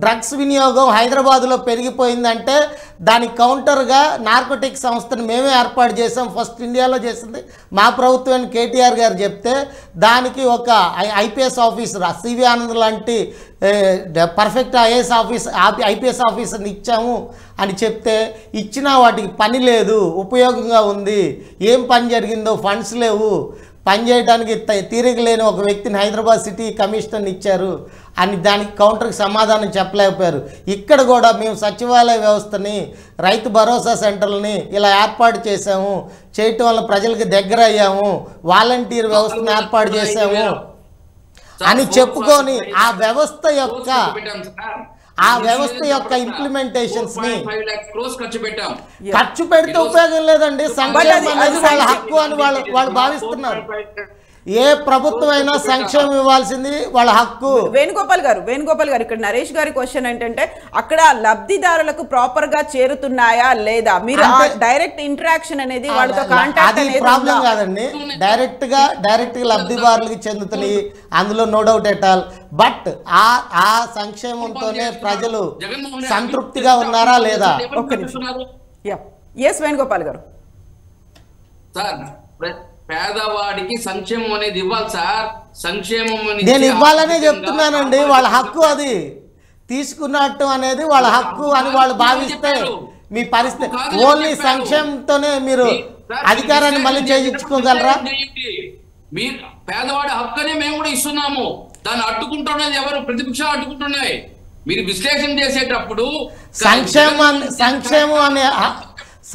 డ్రగ్స్ వినియోగం హైదరాబాద్లో పెరిగిపోయిందంటే దానికి కౌంటర్గా నార్కోటిక్ సంస్థను మేమే ఏర్పాటు చేసాం, ఫస్ట్ ఇండియాలో చేసింది మా ప్రభుత్వాన్ని కేటీఆర్ గారు చెప్తే దానికి ఒక ఐపీఎస్ ఆఫీసర్ సివి ఆనంద్ లాంటి పర్ఫెక్ట్ ఐపీఎస్ ఆఫీసర్ని ఇచ్చాము అని చెప్తే ఇచ్చినా వాటికి పని లేదు, ఉపయోగంగా ఉంది, ఏం పని జరిగిందో ఫండ్స్ లేవు, పని చేయడానికి తీరిక లేని ఒక వ్యక్తిని హైదరాబాద్ సిటీ కమిషనర్ని ఇచ్చారు అని దానికి కౌంటర్కి సమాధానం చెప్పలేకపోయారు. ఇక్కడ కూడా మేము సచివాలయ వ్యవస్థని, రైతు భరోసా సెంటర్లని ఇలా ఏర్పాటు చేసాము, చేయటం వల్ల ప్రజలకు దగ్గర అయ్యాము, వాలంటీర్ వ్యవస్థను ఏర్పాటు చేసాము అని చెప్పుకొని ఆ వ్యవస్థ యొక్క ఇంప్లిమెంటేషన్స్ ని ఖర్చు పెడితే ఉపయోగం లేదండి. సంక్షేమం అనేది వాళ్ళ హక్కు అని వాళ్ళు భావిస్తున్నారు. ఏ ప్రభుత్వం అయినా సంక్షేమం ఇవ్వాల్సింది వాళ్ళ హక్కు. వేణుగోపాల్ గారు ఇక్కడ నరేష్ గారి క్వశ్చన్ ఏంటంటే అక్కడ లబ్ధిదారులకు ప్రాపర్ గా చేరుతున్నాయా లేదా, మీరు డైరెక్ట్ ఇంటరాక్షన్ అనేది వాళ్ళతో కాంటాక్ట్ అది ప్రాబ్లం కాదండి. డైరెక్ట్ గా లబ్ధిదారులకి చెందుతున్నాయి, అందులో no doubt at all. But ఆ సంక్షేమంతోనే ప్రజలు సంతృప్తిగా ఉన్నారా లేదా? ఒక్క నిమిషం. ఎస్ వేణుగోపాల్ గారు. సార్ పేదవాడికి సంక్షేమం అనేది ఇవ్వాలి సార్. సంక్షేమం నేను ఇవ్వాలనే చెప్తున్నానండి. వాళ్ళ హక్కు, అది తీసుకున్నట్టు అనేది వాళ్ళ హక్కు అని వాళ్ళు భావిస్తే మీ పరిస్థితి ఓన్లీ సంక్షేమంతోనే మీరు అధికారాన్ని మళ్ళీ చేయించుకోగలరా? మీరు పేదవాడి హక్కు అనే మేము కూడా ఇస్తున్నాము. దాన్ని అడ్డుకుంటున్నది ఎవరు? ప్రతిపక్షాలు అడ్డుకుంటున్నాయి. మీరు విశ్లేషణ చేసేటప్పుడు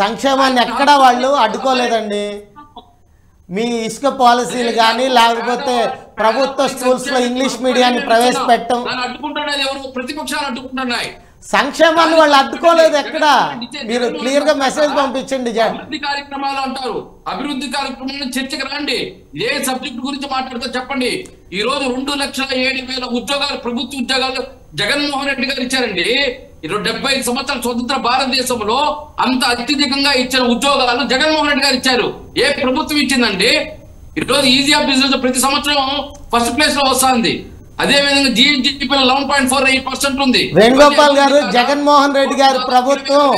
సంక్షేమాన్ని ఎక్కడా వాళ్ళు అడ్డుకోలేదండి. మీ ఇసుక పాలసీలు కానీ లేకపోతే ప్రభుత్వ స్కూల్స్ లో ఇంగ్లీష్ మీడియాన్ని ప్రవేశపెట్టడం, అడ్డుకుంటున్నది ఎవరు? ప్రతిపక్షాలు అడ్డుకుంటున్నాయి. సంక్షేమాన్ని వాళ్ళు అడ్డుకోలేదు ఎక్కడ. మీరు క్లియర్ గా మెసేజ్ పంపించండి. అభివృద్ధి కార్యక్రమాలు అంటారు, అభివృద్ధి కార్యక్రమాలను చర్చకు రండి. ఏ సబ్జెక్ట్ గురించి మాట్లాడుతూ చెప్పండి. ఈ రోజు 2,07,000 ఉద్యోగాలు, ప్రభుత్వ ఉద్యోగాలు జగన్మోహన్ రెడ్డి గారు ఇచ్చారండి. 75 సంవత్సరాల స్వతంత్ర భారతదేశంలో అంత అత్యధికంగా ఇచ్చిన ఉద్యోగాలు జగన్మోహన్ రెడ్డి గారు ఇచ్చారు. ఏ ప్రభుత్వం ఇచ్చిందండి? ఈరోజు ఈజీ ఆఫ్ బిజినెస్ ప్రతి సంవత్సరం ఫస్ట్ ప్లేస్ లో వస్తుంది. అదే విధంగా GNGP 11.48% ఉంది. వేణుగోపాల్ గారు, జగన్మోహన్ రెడ్డి గారి ప్రభుత్వం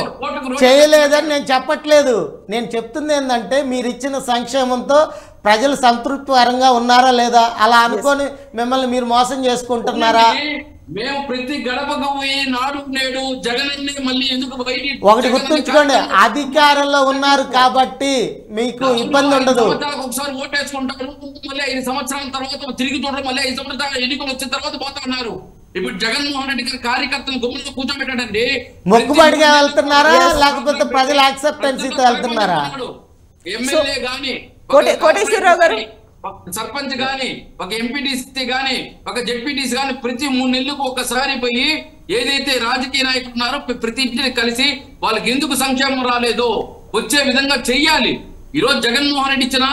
చేయలేదని నేను చెప్పట్లేదు. నేను చెప్తుంది ఏంటంటే మీరు ఇచ్చిన సంక్షేమంతో ప్రజలు సంతృప్తికరంగా ఉన్నారా లేదా, అలా అనుకొని మిమ్మల్ని మీరు మోసం చేసుకుంటున్నారా? మేము ప్రతి గడపకు పోయి నాడు నేడు జగన్ మళ్ళీ ఎందుకు ఒకటి గుర్తుంచుకోండి, అధికారంలో ఉన్నారు కాబట్టి మీకు ఇబ్బంది ఉండదు. ఒకసారి ఓటేసుకుంటారు, మళ్ళీ 5 సంవత్సరాల తర్వాత తిరిగి చూడడం, మళ్ళీ 5 సంవత్సరాల ఎన్నికలు వచ్చిన తర్వాత పోతా ఉన్నారు. ఇప్పుడు జగన్మోహన్ రెడ్డి గారి కార్యకర్తలు గుమ్మలో కూర్చోబెట్టాడండి. మొక్కుబడిగా వెళ్తున్నారా లేకపోతే ప్రజల యాక్సెప్టెన్సీతో వెళ్తున్నారా? ఎమ్మెల్యే గాని, కోటేశ్వరరావు గారు, సర్పంచ్ గాని, ఒక ఎంపీటీసీ గాని, ఒక జెడ్పీటీసీ గాని ప్రతి 3 నెలలకు ఒకసారి పోయి ఏదైతే రాజకీయ నాయకులు ఉన్నారో ప్రతి ఇంటిని కలిసి వాళ్ళకి ఎందుకు సంక్షేమం రాలేదో వచ్చే విధంగా చెయ్యాలి. ఈ రోజు జగన్మోహన్ రెడ్డి ఇచ్చిన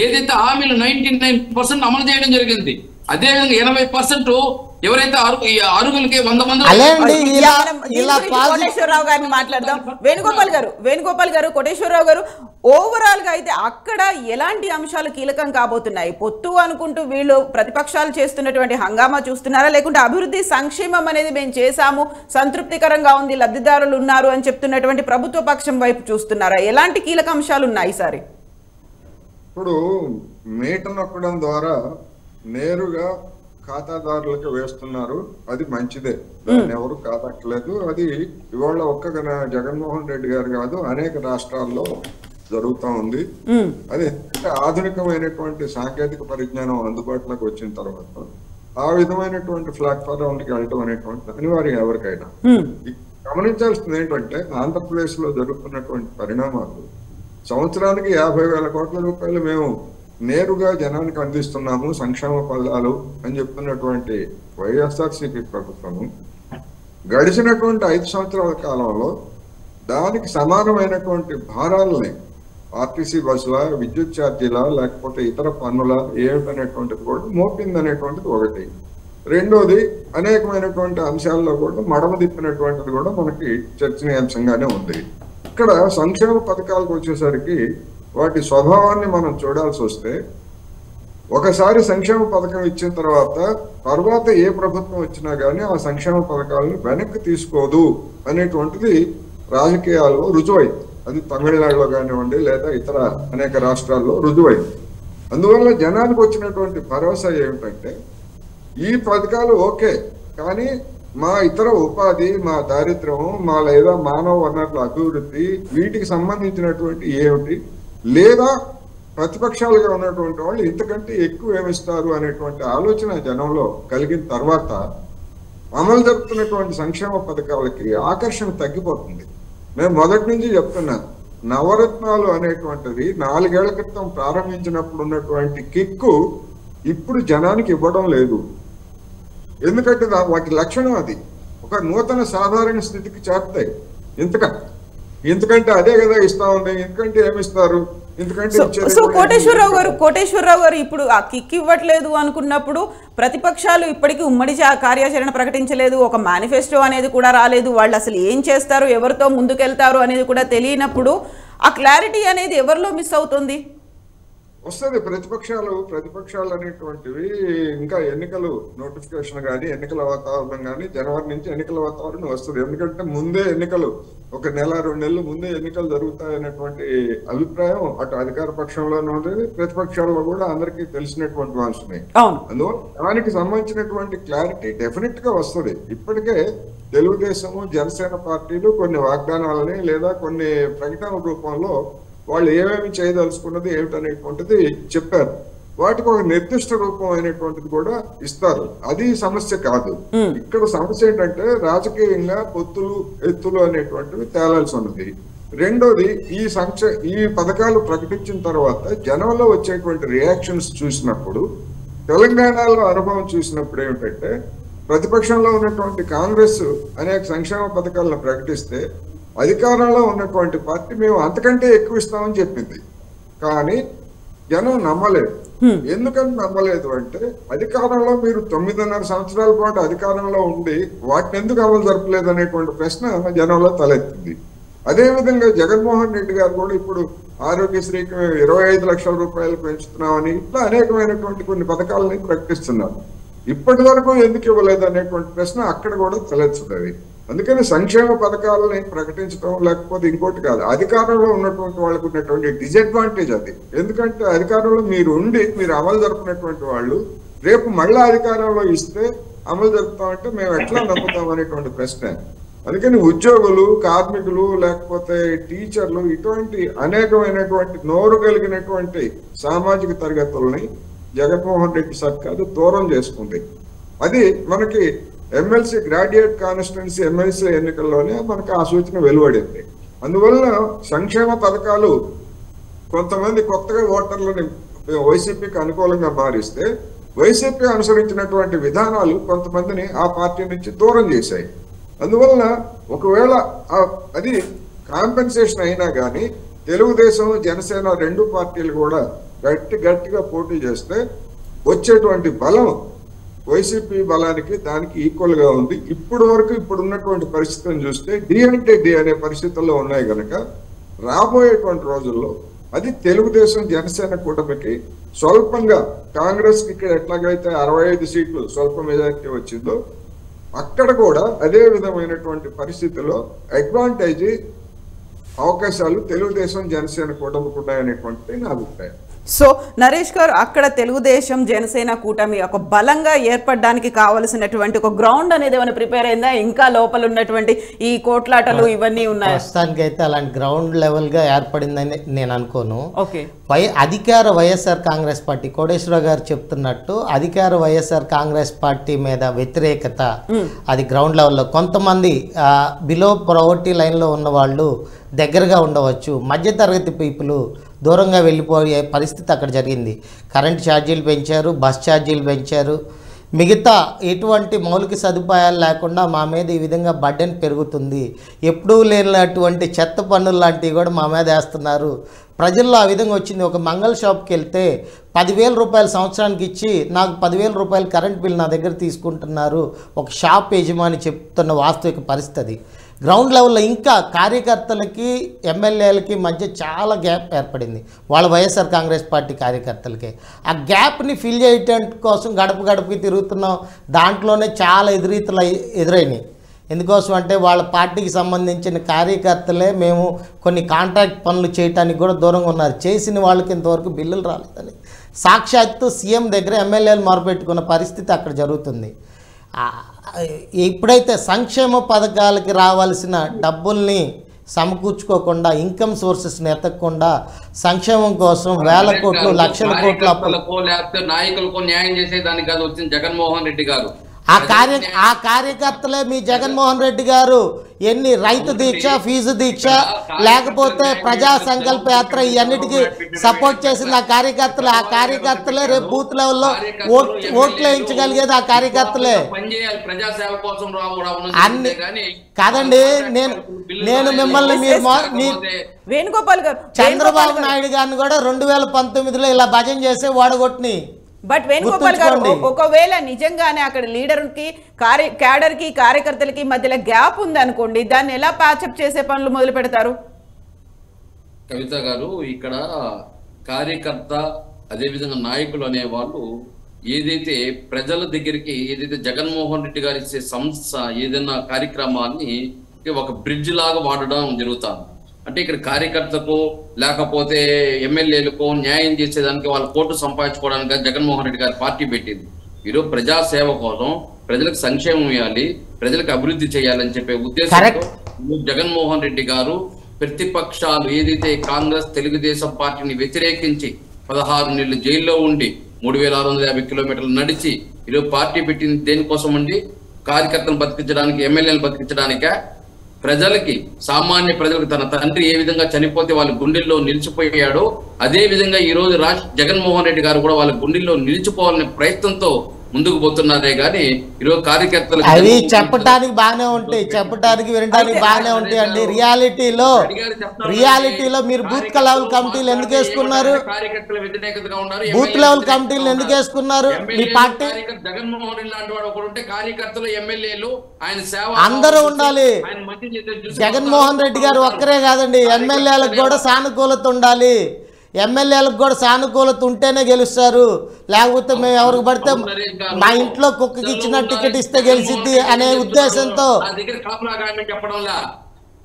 ఏదైతే హామీలు 99% అమలు చేయడం జరిగింది. అదేవిధంగా 80% ఎవరైతే అరుగులకి 100 మంది. కోటేశ్వరరావు గారిని మాట్లాడదాం. వేణుగోపాల్ గారు, కోటేశ్వరరావు గారు, ఓవరాల్ గా అయితే అక్కడ ఎలాంటి అంశాలు కీలకం కాబోతున్నాయి? పొత్తు అనుకుంటూ వీళ్ళు ప్రతిపక్షాలు చేస్తున్నటువంటి హంగామా చూస్తున్నారా, లేకుంటే అభివృద్ధి సంక్షేమం అనేది మేము చేశాము, సంతృప్తికరంగా ఉంది, లబ్ధిదారులు ఉన్నారు అని చెప్తున్నటువంటి ప్రభుత్వ పక్షం వైపు చూస్తున్నారా? ఎలాంటి కీలక అంశాలు ఉన్నాయి ఈసారి? ఇప్పుడు మీట నొక్కడం ద్వారా నేరుగా ఖాతాదారులకు వేస్తున్నారు, అది మంచిదే, దాన్ని ఎవరు కాదట్లేదు. అది ఇవాళ ఒక్క జగన్మోహన్ రెడ్డి గారు కాదు, అనేక రాష్ట్రాల్లో జరుగుతూ ఉంది. అది ఆధునికమైనటువంటి సాంకేతిక పరిజ్ఞానం అందుబాటులోకి వచ్చిన తర్వాత ఆ విధమైనటువంటి ప్లాట్ఫారంకి వెళ్ళటం అనేటువంటి అనివార్యం ఎవరికైనా. గమనించాల్సింది ఏంటంటే ఆంధ్రప్రదేశ్ లో జరుగుతున్నటువంటి పరిణామాలు, సంవత్సరానికి 50,000 కోట్ల రూపాయలు మేము నేరుగా జనానికి అందిస్తున్నాము సంక్షేమ పదాలు అని చెప్తున్నటువంటి వైఎస్ఆర్సీపీ ప్రభుత్వము గడిచినటువంటి 5 సంవత్సరాల కాలంలో దానికి సమానమైనటువంటి భారాలని ఆర్టీసీ బస్సుల, విద్యుత్ ఛార్జీల, లేకపోతే ఇతర పన్నుల ఏమిటనేటువంటిది కూడా మోపింది అనేటువంటిది ఒకటి. రెండోది, అనేకమైనటువంటి అంశాల్లో కూడా మడమ తిప్పినటువంటిది కూడా మనకి చర్చనీయాంశంగానే ఉంది. ఇక్కడ సంక్షేమ పథకాలకు వచ్చేసరికి వాటి స్వభావాన్ని మనం చూడాల్సి వస్తే, ఒకసారి సంక్షేమ పథకం ఇచ్చిన తర్వాత ఏ ప్రభుత్వం వచ్చినా కానీ ఆ సంక్షేమ పథకాలను వెనక్కి తీసుకోదు అనేటువంటిది రాజకీయాల్లో రుజువైంది. అది తమిళనాడులో కానివ్వండి లేదా ఇతర అనేక రాష్ట్రాల్లో రుజువైంది. అందువల్ల జనానికి వచ్చినటువంటి భరోసా ఏమిటంటే, ఈ పథకాలు ఓకే, కానీ మా ఇతర ఉపాధి, మా దారిద్ర్యం, మా లేదా మానవ వనరుల అభివృద్ధి, వీటికి సంబంధించినటువంటి ఏమిటి, లేదా ప్రతిపక్షాలుగా ఉన్నటువంటి వాళ్ళు ఇంతకంటే ఎక్కువ ఏమిస్తారు అనేటువంటి ఆలోచన జనంలో కలిగిన తర్వాత అమలు జరుపుతున్నటువంటి సంక్షేమ పథకాలకి ఆకర్షణ తగ్గిపోతుంది. నేను మొదటి నుంచి చెప్తున్నాను, నవరత్నాలు అనేటువంటిది 4 ఏళ్ల క్రితం ప్రారంభించినప్పుడు ఉన్నటువంటి కిక్కు ఇప్పుడు జనానికి ఇవ్వడం లేదు. ఎందుకంటే వాటి లక్షణం అది ఒక నూతన సాధారణ స్థితికి చేరుతాయి. ఎందుకంటే అదే కదా ఇస్తా ఉంది. ఎందుకంటే ఏమిస్తారు? ఎందుకంటే సో కోటేశ్వరరావు గారు ఇప్పుడు ఆ కిక్ ఇవ్వట్లేదు అనుకున్నప్పుడు ప్రతిపక్షాలు ఇప్పటికీ ఉమ్మడి కార్యాచరణ ప్రకటించలేదు, ఒక మేనిఫెస్టో అనేది కూడా రాలేదు, వాళ్ళు అసలు ఏం చేస్తారు, ఎవరితో ముందుకెళ్తారు అనేది కూడా తెలియనప్పుడు ఆ క్లారిటీ అనేది ఎవరిలో మిస్ అవుతుంది? వస్తుంది. ప్రతిపక్షాలు అనేటువంటివి ఇంకా ఎన్నికలు నోటిఫికేషన్ కానీ ఎన్నికల వాతావరణం కానీ జనవరి నుంచి ఎన్నికల వాతావరణం వస్తుంది. ఎందుకంటే ముందే ఎన్నికలు ఒక నెల 2 నెలలు ముందే ఎన్నికలు జరుగుతాయనేటువంటి అభిప్రాయం అటు అధికార పక్షంలోనే ఉంటుంది, ప్రతిపక్షాల్లో కూడా అందరికీ తెలిసినటువంటి అంశమే. అందువల్ల దానికి సంబంధించినటువంటి క్లారిటీ డెఫినెట్ గా వస్తుంది. ఇప్పటికే తెలుగుదేశము జనసేన పార్టీలు కొన్ని వాగ్దానాలని లేదా కొన్ని ప్రకటనల రూపంలో వాళ్ళు ఏమేమి చేయదలుచుకున్నది ఏమిటనేటువంటిది చెప్పారు. వాటికి ఒక నిర్దిష్ట రూపం అయినటువంటిది కూడా ఇస్తారు. అది సమస్య కాదు. ఇక్కడ సమస్య ఏంటంటే రాజకీయంగా పొత్తులు ఎత్తులు అనేటువంటివి తేలాల్సి ఉన్నది. రెండోది ఈ పథకాలు ప్రకటించిన తర్వాత జనంలో వచ్చేటువంటి రియాక్షన్స్ చూసినప్పుడు, తెలంగాణలో అనుభవం చూసినప్పుడు ఏమిటంటే ప్రతిపక్షంలో ఉన్నటువంటి కాంగ్రెస్ అనేక సంక్షేమ పథకాలను ప్రకటిస్తే అధికారంలో ఉన్నటువంటి పార్టీ మేము అంతకంటే ఎక్కువ ఇస్తామని చెప్పింది. కానీ జనం నమ్మలేదు. ఎందుకని నమ్మలేదు అంటే అధికారంలో మీరు 9.5 సంవత్సరాల పాటు అధికారంలో ఉండి వాటిని ఎందుకు అమలు జరపలేదు అనేటువంటి ప్రశ్న జనంలో తలెత్తింది. అదేవిధంగా జగన్మోహన్ రెడ్డి గారు కూడా ఇప్పుడు ఆరోగ్యశ్రీకి 25 లక్షల రూపాయలు పెంచుతున్నామని ఇట్లా అనేకమైనటువంటి కొన్ని పథకాలని ప్రకటిస్తున్నారు. ఇప్పటి వరకు ఎందుకు ఇవ్వలేదు అనేటువంటి ప్రశ్న అక్కడ కూడా తలెత్తుతుంది. అందుకని సంక్షేమ పథకాలని ప్రకటించడం లేకపోతే ఇంకోటి కాదు, అధికారంలో ఉన్నటువంటి వాళ్ళకు ఉన్నటువంటి డిసడ్వాంటేజ్ అది. ఎందుకంటే అధికారంలో మీరు అమలు జరుపుకున్నటువంటి వాళ్ళు రేపు మళ్ళా అధికారంలో ఇస్తే అమలు జరుపుతామంటే మేము ఎట్లా నమ్ముతాం అనేటువంటి ప్రశ్న. అందుకని ఉద్యోగులు, కార్మికులు, లేకపోతే టీచర్లు, ఇటువంటి అనేకమైనటువంటి నోరు కలిగినటువంటి సామాజిక తరగతుల్ని జగన్మోహన్ రెడ్డి సర్కారు దూరం చేసుకుంది. అది మనకి ఎమ్మెల్సీ గ్రాడ్యుయేట్ కాన్స్టిట్యున్సీ ఎమ్మెల్సీ ఎన్నికల్లోనే మనకు ఆ సూచన వెలువడింది. అందువల్ల సంక్షేమ పథకాలు కొంతమంది కొత్తగా ఓటర్లని వైసీపీకి అనుకూలంగా మారిస్తే వైసీపీ అనుసరించినటువంటి విధానాలు కొంతమందిని ఆ పార్టీ నుంచి దూరం చేశాయి. అందువల్ల ఒకవేళ అది కాంపెన్సేషన్ అయినా కానీ తెలుగుదేశం జనసేన 2 పార్టీలు కూడా గట్టిగా పోటీ చేస్తే వచ్చేటువంటి బలం వైసీపీ బలానికి దానికి ఈక్వల్ గా ఉంది. ఇప్పుడు ఉన్నటువంటి పరిస్థితిని చూస్తే డి అంటే డి అనే పరిస్థితుల్లో ఉన్నాయి కనుక రాబోయేటువంటి రోజుల్లో అది తెలుగుదేశం జనసేన కూటమికి స్వల్పంగా, కాంగ్రెస్ కి ఇక్కడ ఎట్లాగైతే 65 సీట్లు స్వల్ప మెజారిటీ వచ్చిందో అక్కడ కూడా అదే విధమైనటువంటి పరిస్థితుల్లో అడ్వాంటేజ్ అవకాశాలు తెలుగుదేశం జనసేన కూటమికి ఉన్నాయనేటువంటి నా అభిప్రాయం. సో నరేష్ గారు, అక్కడ తెలుగుదేశం జనసేన కూటమి ఒక బలంగా ఏర్పడడానికి కావలసినటువంటి ఒక గ్రౌండ్ అనేది ఏమైనా ప్రిపేర్ అయిందా? ఇంకా లోపల ఉన్నటువంటి ఈ కోట్లాటలు ఇవన్నీ ఉన్నాయి? ప్రస్తుతానికి అయితే అలాంటి గ్రౌండ్ లెవెల్ గా ఏర్పడిందని నేను అనుకోను. ఓకే, అధికార వైఎస్ఆర్ కాంగ్రెస్ పార్టీ, కోటేశ్వరరావు గారు చెప్తున్నట్టు అధికార వైఎస్ఆర్ కాంగ్రెస్ పార్టీ మీద వ్యతిరేకత అది గ్రౌండ్ లెవెల్లో కొంతమంది బిలో ప్రవర్టీ లైన్లో ఉన్న వాళ్ళు దగ్గరగా ఉండవచ్చు, మధ్యతరగతి పీపుల్ దూరంగా వెళ్ళిపోయే పరిస్థితి అక్కడ జరిగింది. కరెంట్ ఛార్జీలు పెంచారు, బస్ ఛార్జీలు పెంచారు, మిగతా ఎటువంటి మౌలిక సదుపాయాలు లేకుండా మా మీద ఈ విధంగా బర్డెన్ పెరుగుతుంది, ఎప్పుడూ లేనటువంటి చెత్త పన్నులు లాంటివి కూడా మా మీద వేస్తున్నారు. ప్రజల్లో ఆ విధంగా వచ్చింది. ఒక మంగళ షాప్కి వెళ్తే 10,000 రూపాయలు సంవత్సరానికి ఇచ్చి నాకు 10,000 రూపాయలు కరెంట్ బిల్ నా దగ్గర తీసుకుంటున్నారు ఒక షాప్ యజమాని చెప్తున్న వాస్తవిక పరిస్థితి. గ్రౌండ్ లెవెల్లో ఇంకా కార్యకర్తలకి ఎమ్మెల్యేలకి మధ్య చాలా గ్యాప్ ఏర్పడింది, వాళ్ళ వైఎస్ఆర్ కాంగ్రెస్ పార్టీ కార్యకర్తలకి. ఆ గ్యాప్ని ఫిల్ చేయటం కోసం గడపకి తిరుగుతున్నాం. దాంట్లోనే చాలా ఎదురైనాయి. ఎందుకోసం అంటే వాళ్ళ పార్టీకి సంబంధించిన కార్యకర్తలే మేము కొన్ని కాంట్రాక్ట్ పనులు చేయడానికి కూడా దూరంగా ఉన్నారు, చేసిన వాళ్ళకి ఇంతవరకు బిల్లులు రాలేదని సాక్షాత్తు సీఎం దగ్గర ఎమ్మెల్యేలు మొరపెట్టుకున్న పరిస్థితి అక్కడ జరుగుతుంది. ఇప్పుడైతే సంక్షేమ పథకాలకి రావాల్సిన డబ్బుల్ని సమకూర్చుకోకుండా, ఇన్కమ్ సోర్సెస్ని ఎత్తకుండా సంక్షేమం కోసం వేల కోట్లు, లక్షల కోట్ల నాయకులకు న్యాయం చేసేదానికి కాదు వచ్చింది జగన్మోహన్ రెడ్డి గారు. ఆ కార్యకర్తలే మీ జగన్మోహన్ రెడ్డి గారు ఎన్ని రైతు దీక్ష, ఫీజు దీక్ష, లేకపోతే ప్రజా సంకల్ప యాత్ర ఇవన్నిటికీ సపోర్ట్ చేసింది ఆ కార్యకర్తలే రేపు బూత్ లెవెల్లో ఓట్లు వేయించగలిగేది ఆ కార్యకర్తలే. అన్ని కాదండి, నేను మిమ్మల్ని వేణుగోపాల్ గారు, చంద్రబాబు నాయుడు గారిని కూడా 2019లో ఇలా భజన చేసే వాడగొట్టిని. బట్ వేణుగోపాల్ గారు, ఒకవేళ నిజంగానే అక్కడ లీడర్కి క్యాడర్కి కార్యకర్తలకి మధ్యలో గ్యాప్ ఉంది అనుకోండి, దాన్ని ఎలా ప్యాచప్ చేసే పనులు మొదలు పెడతారు? కవిత గారు, ఇక్కడ కార్యకర్త అదేవిధంగా నాయకులు అనేవాళ్ళు ఏదైతే ప్రజల దగ్గరికి ఏదైతే జగన్మోహన్ రెడ్డి గారు ఇచ్చే సంస్థ ఏదైనా కార్యక్రమాన్ని ఒక బ్రిడ్జ్ లాగా వాడడం జరుగుతుంది. అంటే ఇక్కడ కార్యకర్తకు లేకపోతే ఎమ్మెల్యేలకు న్యాయం చేసేదానికి వాళ్ళ కోర్టు సంపాదించుకోవడానికి జగన్మోహన్ రెడ్డి గారి పార్టీ పెట్టింది. ఈరోజు ప్రజాసేవ కోసం ప్రజలకు సంక్షేమం ఇవ్వాలి, ప్రజలకు అభివృద్ధి చేయాలని చెప్పే ఉద్దేశంతో జగన్మోహన్ రెడ్డి గారు ప్రతిపక్షాలు ఏదైతే కాంగ్రెస్ తెలుగుదేశం పార్టీని వ్యతిరేకించి 16 నెలలు జైల్లో ఉండి 3650 కిలోమీటర్లు నడిచి ఈరోజు పార్టీ పెట్టింది దేనికోసం అండి? కార్యకర్తలను బతికించడానికి, ఎమ్మెల్యేలను బతికించడానిక? ప్రజలకి, సామాన్య ప్రజలకు తన తండ్రి ఏ విధంగా చనిపోతే వాళ్ళ గుండెల్లో నిలిచిపోయాడో అదే విధంగా ఈ రోజు జగన్మోహన్ రెడ్డి గారు కూడా వాళ్ళ గుండెల్లో నిలిచిపోవాలనే ప్రయత్నంతో ముందుకు పోతున్నారే గానీ ఈరోజు కార్యకర్తలు అవి చెప్పడానికి బాగానే ఉంటాయి, చెప్పడానికి వినడానికి బాగానే ఉంటాయి అండి. రియాలిటీలో మీరు బూత్ లెవెల్ కమిటీలు ఎందుకు వేసుకున్నారు? కార్యకర్తల వ్యతిరేకతగా ఉన్నారు. బూత్ లెవెల్ కమిటీలు ఎందుకు వేసుకున్నారు? మీ పార్టీ జగన్మోహన్ రెడ్డి లాంటి వాడు ఒకడు ఉంటే కార్యకర్తలు, ఎమ్మెల్యేలు, ఆయన సేవ అందరూ ఉండాలి. జగన్మోహన్ రెడ్డి గారు ఒక్కరే కాదండి, ఎమ్మెల్యేలకు కూడా సానుకూలత ఉండాలి. ఎమ్మెల్యేలకు కూడా సానుకూలత ఉంటేనే గెలుస్తారు. లేకపోతే మేము ఎవరికి పడితే మా ఇంట్లో కుక్కకి ఇచ్చిన టికెట్ ఇస్తే గెలిచిద్ది అనే ఉద్దేశంతో చెప్పడంలా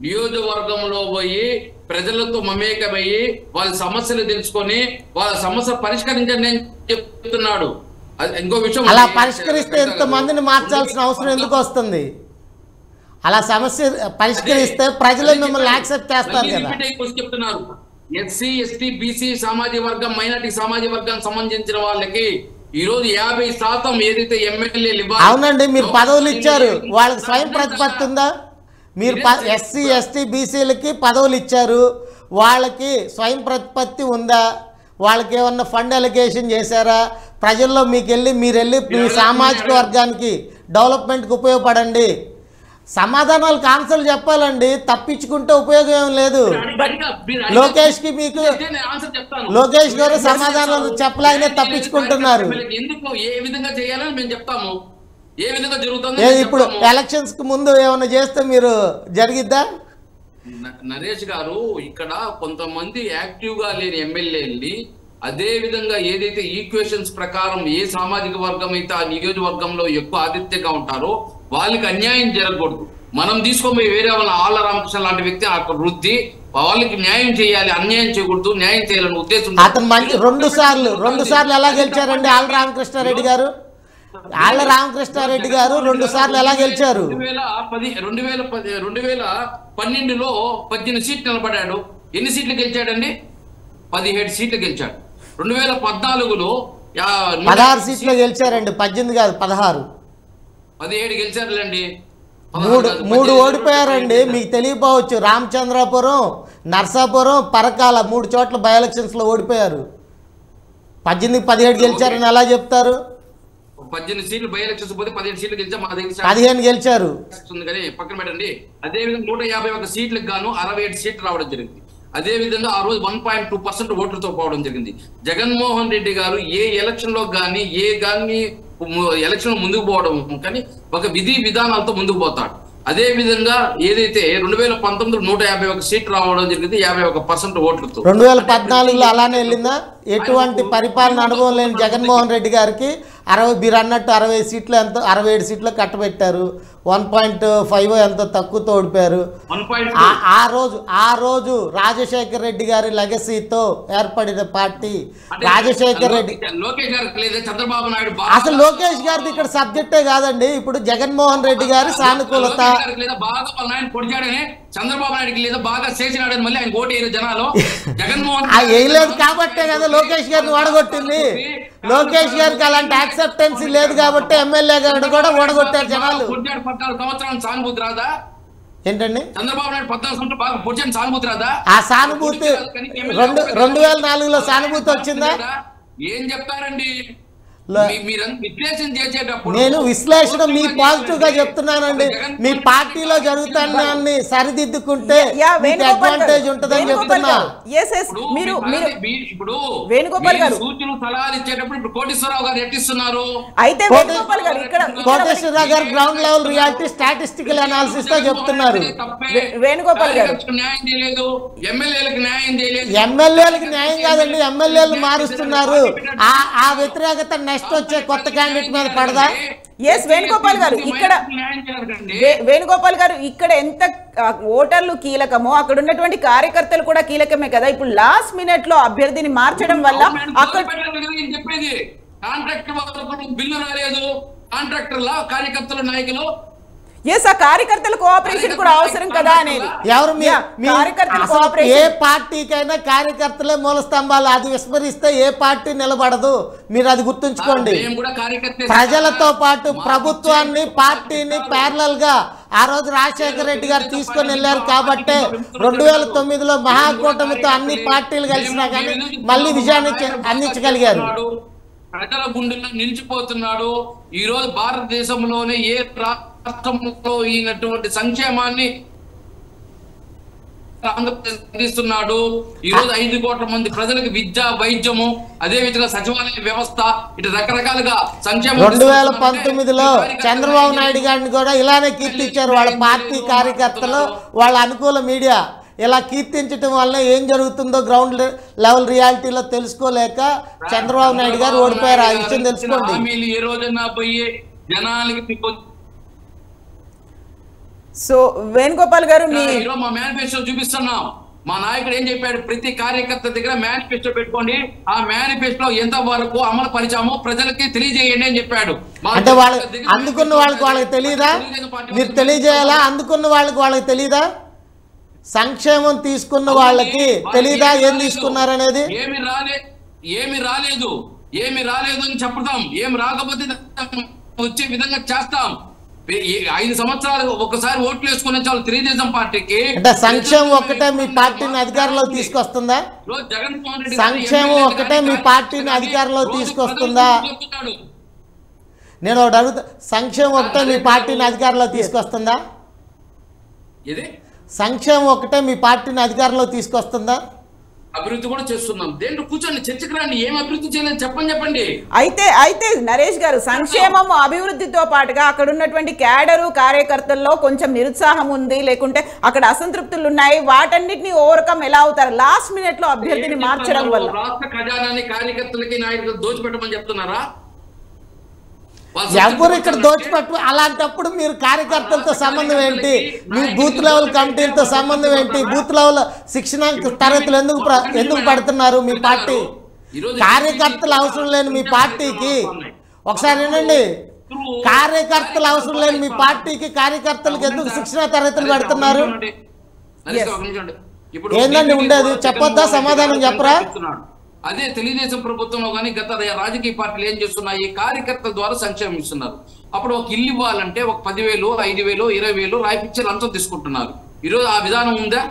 నియోజకవర్గంలో పోయి ప్రజలతో మమేకమయ్యి వాళ్ళ సమస్యలు తెలుసుకొని వాళ్ళ సమస్య పరిష్కరించండి అని చెప్తున్నాడు. ఇంకో విషయం, అలా పరిష్కరిస్తే ఎంతమందిని మార్చాల్సిన అవసరం ఎందుకు వస్తుంది? అలా సమస్య పరిష్కరిస్తే ప్రజలు మిమ్మల్ని యాక్సెప్ట్ చేస్తారు కదా. చెప్తున్నారు ఎస్సీ, ఎస్టీ, బీసీ సామాజిక వర్గం, మైనార్టీ సామాజిక వర్గానికి సంబంధించిన వాళ్ళకి ఈ రోజు 50% ఏదైతే ఎమ్మెల్యేలు ఇవ్వాలి. అవునండి, మీరు పదవులు ఇచ్చారు, వాళ్ళకి స్వయం ప్రతిపత్తి ఉందా? మీరు ఎస్సీ, ఎస్టీ, బీసీలకి పదవులు ఇచ్చారు, వాళ్ళకి స్వయం ప్రతిపత్తి ఉందా? వాళ్ళకి ఏమన్నా ఫండ్ అలొకేషన్ చేశారా? ప్రజల్లో మీరు వెళ్ళి మీ సామాజిక వర్గానికి డెవలప్మెంట్కి ఉపయోగపడండి. సమాధానాలకు ఆన్సర్లు చెప్పాలండి, తప్పించుకుంటే ఉపయోగం ఏం లేదు. లోకేష్ గారు సమాధానాలు చెప్పలేకనే తప్పించుకుంటున్నారు. ఇప్పుడు ఎలక్షన్స్ కి ముందు ఏమైనా చేస్తే మీరు జరిగిద్దా? నరేష్ గారు, ఇక్కడ కొంతమంది యాక్టివ్ గా లేని ఎమ్మెల్యేని అదే విధంగా ఏదైతే ఈక్వేషన్స్ ప్రకారం ఏ సామాజిక వర్గం అయితే ఆ నియోజకవర్గంలో ఎక్కువ ఆధిత్యంగా ఉంటారో వాళ్ళకి అన్యాయం జరగకూడదు. మనం తీసుకోబోయే వేరే వాళ్ళ ఆళ్ళ రామకృష్ణ లాంటి వ్యక్తి అక్కడ వృద్ధి వాళ్ళకి న్యాయం చేయాలి, అన్యాయం చేయకూడదు, న్యాయం చేయాలని ఉద్దేశం. అతను మంచి రెండు సార్లు ఎలా గెలిచారండి ఆళ్ళ రామకృష్ణారెడ్డి గారు? ఆళ్ళ రామకృష్ణారెడ్డి గారు 2 సార్లు ఎలా గెలిచారు? 2012లో 18 సీట్లు నిలబడ్డాడు. ఎన్ని సీట్లు గెలిచాడండి? 17 సీట్లు గెలిచాడు. 2014లో 16 సీట్లు గెలిచారండి. 18 కాదు, 16. 17 గెలిచారులేండి. 3 ఓడిపోయారండి. మీకు తెలియపోవచ్చు, రామచంద్రాపురం, నర్సాపురం, పరకాల 3 చోట్ల బై ఎలక్షన్స్ లో ఓడిపోయారు. 18-17 గెలిచారని ఎలా చెప్తారు? 18 సీట్లు బై ఎలక్షన్స్ పోతే 17 సీట్లు గెలిచారు. 15 గెలిచారు కానీ పక్కన పెట్టండి. అదే విధంగా 151 సీట్లకు గాను 67 సీట్లు రావడం జరిగింది. అదే విధంగా ఆ రోజు 1.2% ఓట్లతో పోవడం జరిగింది. జగన్మోహన్ రెడ్డి గారు ఏ ఎలక్షన్ లో కానీ ఎలక్షన్ ముందుకు పోవడం కానీ ఒక విధి విధానాలతో ముందుకు పోతాడు. అదే విధంగా ఏదైతే 2019లో 151 సీట్లు రావడం జరిగింది, 51% ఓట్లతో. 2014లో అలానే వెళ్ళిందా? ఎటువంటి పరిపాలన అనుభవం లేని జగన్మోహన్ రెడ్డి గారికి మీరు అన్నట్టు 67 సీట్లు కట్టబెట్టారు. 1.5 ఎంతో తక్కువతో ఓడిపోయారు. ఆ రోజు రాజశేఖర్ రెడ్డి గారి లెగసీతో ఏర్పడిన పార్టీ రాజశేఖర్ రెడ్డి. చంద్రబాబు నాయుడు అసలు లోకేష్ గారిది ఇక్కడ సబ్జెక్టే కాదండి. ఇప్పుడు జగన్మోహన్ రెడ్డి గారి సానుకూలత చంద్రబాబు నాయుడుకి లేదా బాగా చేసినాడని మళ్ళీ ఆయన ఓటు వేయరు జనాలు. జగన్మోహన్ వేయలేదు కాబట్టే కదా లోకేష్ గారిని ఓడగొట్టింది. లోకేష్ గారికి అలాంటి యాక్సెప్టెన్సీ లేదు కాబట్టి ఎమ్మెల్యే గారిని కూడా ఓడగొట్టారు జనాలు. 14 సంవత్సరాలు సానుభూతి రాదా ఏంటండి చంద్రబాబు నాయుడు 14 సంవత్సరాలు బాగా పొడిచిన సానుభూతి రాదా? ఆ సానుభూతి 2004లో సానుభూతి వచ్చిందా? ఏం చెప్తారండి విశ్లేషణ చేసేటప్పుడు? నేను విశ్లేషణ మీ పాజిటివ్ గా చెప్తున్నానండి. మీ పార్టీలో జరుగుతాన్ని సరిదిద్దుకుంటే మీకు అడ్వాంటేజ్ ఉంటుందని చెప్తున్నా. ఇప్పుడు వేణుగోపాల్ గారు సూచనలు సలహాలు ఇచ్చేటప్పుడు ఇప్పుడు కోటేశ్వరరావు గారు ఎట్టిస్తున్నారు. అయితే వేణుగోపాల్ గారు ఇక్కడ కోటేశ్వరరావు గారు ground level reality statistical analysis తో చెప్తున్నారు. వేణుగోపాల్ గారు న్యాయం చేయలేదు, ఎమ్మెల్యేలకు న్యాయం చేయలేదు. ఎమ్మెల్యేలకు న్యాయం కాదండి, ఎమ్మెల్యేలు మారుస్తున్నారు. ఆ వ్యతిరేకత నెక్స్ట్ వచ్చే కొత్త క్యాండిడేట్ మీద పడదా? ఎస్ వేణుగోపాల్ గారు ఇక్కడ వేణుగోపాల్ గారు ఇక్కడ ఎంత ఓటర్లు కీలకమో అక్కడ ఉన్నటువంటి కార్యకర్తలు కూడా కీలకమే కదా. ఇప్పుడు లాస్ట్ మినిట్ లో అభ్యర్థిని మార్చడం వల్ల అక్కడ చెప్పేది కాంట్రాక్టర్ బిల్లు రాలేదు, కాంట్రాక్టర్ల కార్యకర్తలు నాయకులు ఎస్ ఆ కార్యకర్తల కోఆపరేషన్ కూడా అవసరం కదా అనేది. ఎవరు కార్యకర్తలు ఏ పార్టీకైనా కార్యకర్తలే మూల స్తంభాలు. అది విస్మరిస్తే ఏ పార్టీ నిలబడదు. మీరు అది గుర్తుంచుకోండి. ప్రజలతో పాటు ప్రభుత్వాన్ని పార్టీని ప్యారలల్ గా ఆ రోజు రాజశేఖర రెడ్డి గారు తీసుకొని వెళ్ళారు కాబట్టి 2009లో మహాకూటమితో అన్ని పార్టీలు కలిసినా కానీ మళ్ళీ విజయాన్ని అందించగలిగారు. ప్రజల గుండెల్లో నిలిచిపోతున్నాడు. ఈ రోజు భారతదేశంలోనే ఏ రాష్ట్రంలో ఈయనటువంటి సంక్షేమాన్ని ఆంధ్రప్రదేశ్ అందిస్తున్నాడు. ఈ రోజు 5 కోట్ల మంది ప్రజలకు విద్య, వైద్యము, అదే విధంగా సచివాలయ వ్యవస్థ, ఇటు రకరకాలుగా సంక్షేమం. 2019లో చంద్రబాబు నాయుడు గారిని కూడా ఇలానే కీర్తించారు వాళ్ళ పార్టీ కార్యకర్తలు, వాళ్ళ అనుకూల మీడియా. ఇలా కీర్తించడం వల్ల ఏం జరుగుతుందో గ్రౌండ్ లెవెల్ రియాలిటీలో తెలుసుకోలేక చంద్రబాబు నాయుడు గారు ఓడిపోయారు. ఆ విషయం తెలుసుకోండి. ఏ రోజన్నా పోయి జనాలకి సో వేణుగోపాల్ గారు మా మేనిఫెస్టో చూపిస్తున్నాం. మా నాయకుడు ఏం చెప్పాడు? ప్రతి కార్యకర్త దగ్గర మేనిఫెస్టో పెట్టుకోండి, ఆ మేనిఫెస్టో ఎంత వరకు అమలు పరిచామో ప్రజలకి తెలియజేయండి అని చెప్పాడు. అంటే అందుకున్న వాళ్ళకి తెలియదా? మీరు తెలియజేయాలా? అందుకున్న వాళ్ళకి తెలియదా? సంక్షేమం తీసుకున్న వాళ్ళకి తెలీదా ఏం తీసుకున్నారనేది? ఏమి రాలేదు అని చెప్తాం. ఏం రాకపోతే వచ్చే విధంగా చేస్తాం. 5 సంవత్సరాలు ఒకసారి ఓట్లు వేసుకునే చాలు తెలుగుదేశం పార్టీకి. అంటే సంక్షేమం ఒక్కటే మీ పార్టీని అధికారంలో తీసుకొస్తుందా? జగన్మోహన్ రెడ్డి సంక్షేమం ఒక్కటే మీ పార్టీని అధికారంలో తీసుకొస్తుందా? నేను ఒకటి అడుగుతా, సంక్షేమం ఒకటే మీ పార్టీని అధికారంలో తీసుకొస్తుందా? సంక్షేమం ఒకటే మీ పార్టీని అధికారంలో తీసుకొస్తుందా? అభివృద్ధి కూడా చేస్తున్నాం. దేంట్లో కూర్చొని చర్చకు రాండి. ఏం అభివృద్ధి చేయలేదు చెప్పండి. అయితే నరేష్ గారు సంక్షేమం అభివృద్ధితో పాటుగా అక్కడ ఉన్నటువంటి క్యాడరు కార్యకర్తల్లో కొంచెం నిరుత్సాహం ఉంది, లేకుంటే అక్కడ అసంతృప్తులు ఉన్నాయి. వాటన్నిటిని ఓవర్కమ్ ఎలా అవుతారు లాస్ట్ మినిట్ లో అభ్యర్థిని మార్చడం వల్ల? రాష్ట్ర ఖజానాన్ని కార్యకర్తలకి నాయకులకు దోచిపెట్టమని చెప్తున్నారా? ఎవరు ఇక్కడ దోచిపెట్టు? అలాంటప్పుడు మీరు కార్యకర్తలతో సంబంధం ఏంటి? మీ బూత్ లెవెల్ కమిటీలతో సంబంధం ఏంటి? బూత్ లెవెల్ శిక్షణ తరగతులు ఎందుకు పడుతున్నారు? మీ పార్టీ కార్యకర్తలు అవసరం లేని మీ పార్టీకి ఒకసారి వినండి, కార్యకర్తలు అవసరం లేని మీ పార్టీకి కార్యకర్తలకు ఎందుకు శిక్షణ తరగతులు పెడుతున్నారు? ఏందండి ఉండేది? చెప్పొద్దా? సమాధానం చెప్పరా? అదే తెలుగుదేశం ప్రభుత్వంలో కానీ గత రాజకీయ పార్టీలు ఏం చేస్తున్నాయి? కార్యకర్తల ద్వారా సంక్షేమం ఇస్తున్నారు. అప్పుడు ఒక ఇల్లు ఇవ్వాలంటే ఒక 10,000, 5,000, 20,000 రాయిపిచ్చి లంచం తీసుకుంటున్నారు. ఈరోజు ఆ విధానం ఉందా?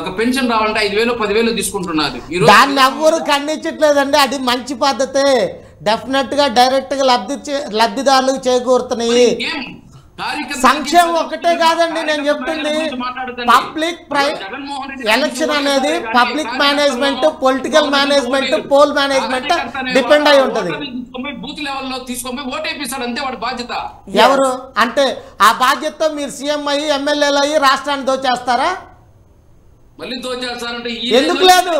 ఒక పెన్షన్ రావాలంటే 5,000, 10,000 తీసుకుంటున్నారు. దాన్ని ఎవ్వరు ఖండించట్లేదండి. అది మంచి పద్ధతే. డెఫినెట్ గా డైరెక్ట్ గా లబ్ధిదారులకు చేకూరుతున్నాయి. సంక్షేమం ఒక్కటే కాదండి నేను చెప్తుంది. పబ్లిక్ ఎలక్షన్ అనేది public management, political management, poll management depend అయి ఉంటది. బూత్ లెవెల్లో తీసుకొని ఓటేపిస్తాడు అంతే వాడి బాధ్యత. ఎవరు అంటే ఆ బాధ్యతతో మీరు సీఎం అయ్యి ఎమ్మెల్యేలు అయ్యి రాష్ట్రాన్ని దోచేస్తారా? మళ్ళీ దోచేస్తారంటే ఎందుకు లేదు?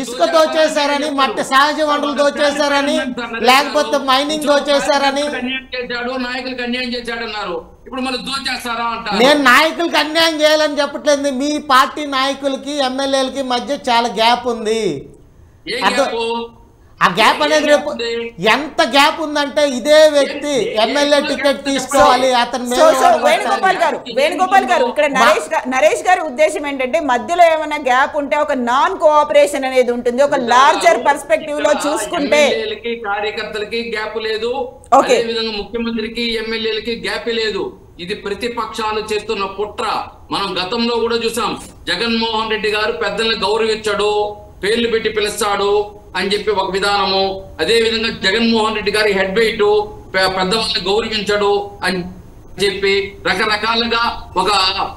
ఇసుక దోచేశారని, మట్టి సహజ వనరులు దోచేశారని, లేకపోతే మైనింగ్ దోచేశారని. నాయకులకు అన్యాయం చేశాడన్నారు. ఇప్పుడు మళ్ళీ దోచేస్తారా అంటారు. నేను నాయకులకి అన్యాయం చేయాలని చెప్పట్లేదు. మీ పార్టీ నాయకులకి ఎమ్మెల్యేలకి మధ్య చాలా గ్యాప్ ఉంది. ఆ గ్యాప్ అనేది రేపు ఎంత గ్యాప్ ఉందంటే ఇదే వ్యక్తి ఎమ్మెల్యే టికెట్ తీసుకోవాలి అతను వేణుగోపాల్ గారు ఇక్కడ నరేష్ గారి ఉద్దేశం ఏంటంటే మధ్యలో ఏమైనా గ్యాప్ ఉంటే ఒక నాన్ కోఆపరేషన్ అనేది ఉంటుంది, ఒక లార్జర్ పర్స్పెక్టివ్ లో చూసుకుంటే కార్యకర్తలకి గ్యాప్ లేదు, అదే విధంగా ముఖ్యమంత్రికి ఎమ్మెల్యేలకి గ్యాప్ లేదు. ఇది ప్రతిపక్షాలు చేస్తున్న కుట్ర. మనం గతంలో కూడా చూసాం, జగన్మోహన్ రెడ్డి గారు పెద్దల్ని గౌరవించాడు, పేర్లు పెట్టి పిలుస్తాడు అని చెప్పి ఒక విధానము, అదే విధంగా జగన్మోహన్ రెడ్డి గారి హెడ్ వెయిట్ పెద్దవాళ్ళని గౌరవించాడు అని చెప్పి రకరకాలుగా ఒక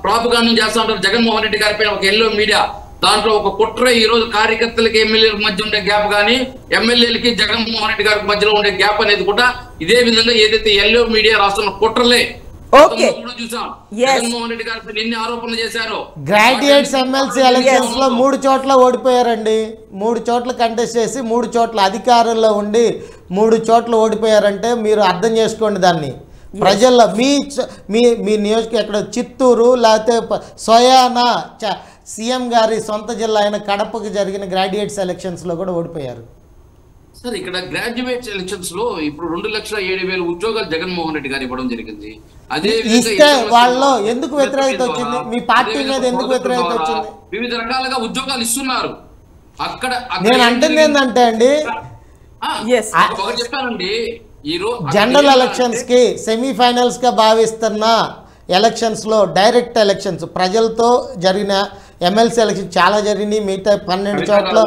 ప్రాపగాండం చేస్తా ఉంటారు జగన్మోహన్ రెడ్డి గారి పైన ఒక ఎల్లో మీడియా. దాంట్లో ఒక కుట్ర ఈ రోజు కార్యకర్తలకి ఎమ్మెల్యేలకు మధ్య ఉండే గ్యాప్ కానీ ఎమ్మెల్యేలకి జగన్మోహన్ రెడ్డి గారికి మధ్యలో ఉండే గ్యాప్ అనేది కూడా ఇదే విధంగా ఏదైతే ఎల్లో మీడియా రాస్తున్న కుట్రలే. జగన్మోహన్ రెడ్డి గారి ఎన్ని ఆరోపణలు చేశారు. గ్రాడ్యుయేట్స్ ఎమ్మెల్సీ ఎలక్షన్స్ లో 3 చోట్ల ఓడిపోయారండి. 3 చోట్ల కంటెస్ట్ చేసి 3 చోట్ల అధికారంలో ఉండి 3 చోట్ల ఓడిపోయారంటే మీరు అర్థం చేసుకోండి దాన్ని. ప్రజల్లో మీ నియోజకవర్గం ఎక్కడ చిత్తూరు లేకపోతే స్వయానా సీఎం గారి సొంత జిల్లా అయిన కడపకు జరిగిన గ్రాడ్యుయేట్స్ ఎలక్షన్స్ లో కూడా ఓడిపోయారు. సార్ ఇక్కడ గ్రాడ్యుయేట్స్ ఎలక్షన్స్ లో ఇప్పుడు 2,07,000 ఉద్యోగాలు జగన్మోహన్ రెడ్డి గారు ఇవ్వడం జరిగింది. అదే ఇస్తే వాళ్ళు ఎందుకు వ్యతిరేకత వచ్చింది? మీ పార్టీ మీద ఎందుకు వ్యతిరేకత వచ్చింది? వివిధ రకాలుగా ఉద్యోగాలు ఇస్తున్నారు. అక్కడ నేను అంటుంది ఏంటంటే అండి, ఒకటి చెప్పానండి, ఈ రోజు జనరల్ ఎలక్షన్స్ కి సెమీఫైనల్స్ గా భావిస్తున్న ఎలక్షన్స్ లో డైరెక్ట్ ఎలక్షన్స్ ప్రజలతో జరిగిన ఎమ్మెల్సీ ఎలక్షన్ చాలా జరిగింది. మిగతా 12 చోట్ల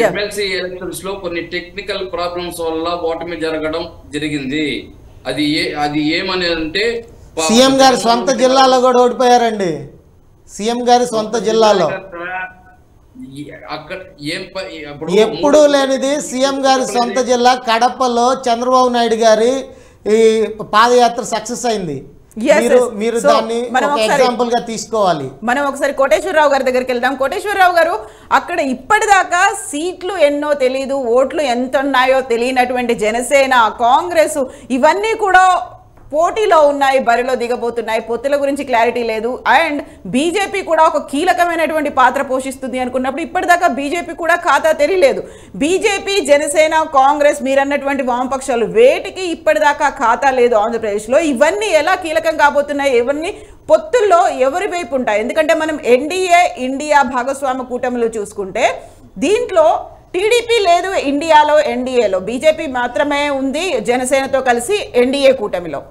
ఎమ్మెల్సీ ఎలక్షన్స్ లో కొన్ని టెక్నికల్ ప్రాబ్లమ్స్ వల్ల ఓటమి జరగడం జరిగింది. అది ఏమని అంటే సీఎం గారి సొంత జిల్లాలో కూడా ఓడిపోయారండి. సీఎం గారి సొంత జిల్లాలో అక్కడ ఎప్పుడూ లేనిది సీఎం గారి సొంత జిల్లా కడపలో చంద్రబాబు నాయుడు గారి ఈ పాదయాత్ర సక్సెస్ అయింది. మీరు దాన్ని ఎగ్జాంపుల్ గా తీసుకోవాలి. మనం ఒకసారి కోటేశ్వరరావు గారి దగ్గరికి వెళ్దాం. కోటేశ్వరరావు గారు, అక్కడ ఇప్పటిదాకా సీట్లు ఎన్నో తెలియదు, ఓట్లు ఎంత ఉన్నాయో తెలియనటువంటి జనసేన, కాంగ్రెస్ ఇవన్నీ కూడా పోటీలో ఉన్నాయి, బరిలో దిగబోతున్నాయి. పొత్తుల గురించి క్లారిటీ లేదు. అండ్ బీజేపీ కూడా ఒక కీలకమైనటువంటి పాత్ర పోషిస్తుంది అనుకున్నప్పుడు ఇప్పటిదాకా బీజేపీ కూడా ఖాతా తెరియలేదు. బీజేపీ, జనసేన, కాంగ్రెస్ మీరన్నటువంటి వామపక్షాలు వేటికి ఇప్పటిదాకా ఖాతా లేదు ఆంధ్రప్రదేశ్లో. ఇవన్నీ ఎలా కీలకం కాబోతున్నాయి? ఇవన్నీ పొత్తుల్లో ఎవరి వైపు ఉంటాయి? ఎందుకంటే మనం ఎన్డీఏ, ఇండియా భాగస్వామ్య కూటమిలో చూసుకుంటే దీంట్లో టీడీపీ లేదు ఇండియాలో, ఎన్డీఏలో బీజేపీ మాత్రమే ఉంది జనసేనతో కలిసి ఎన్డీఏ కూటమిలో.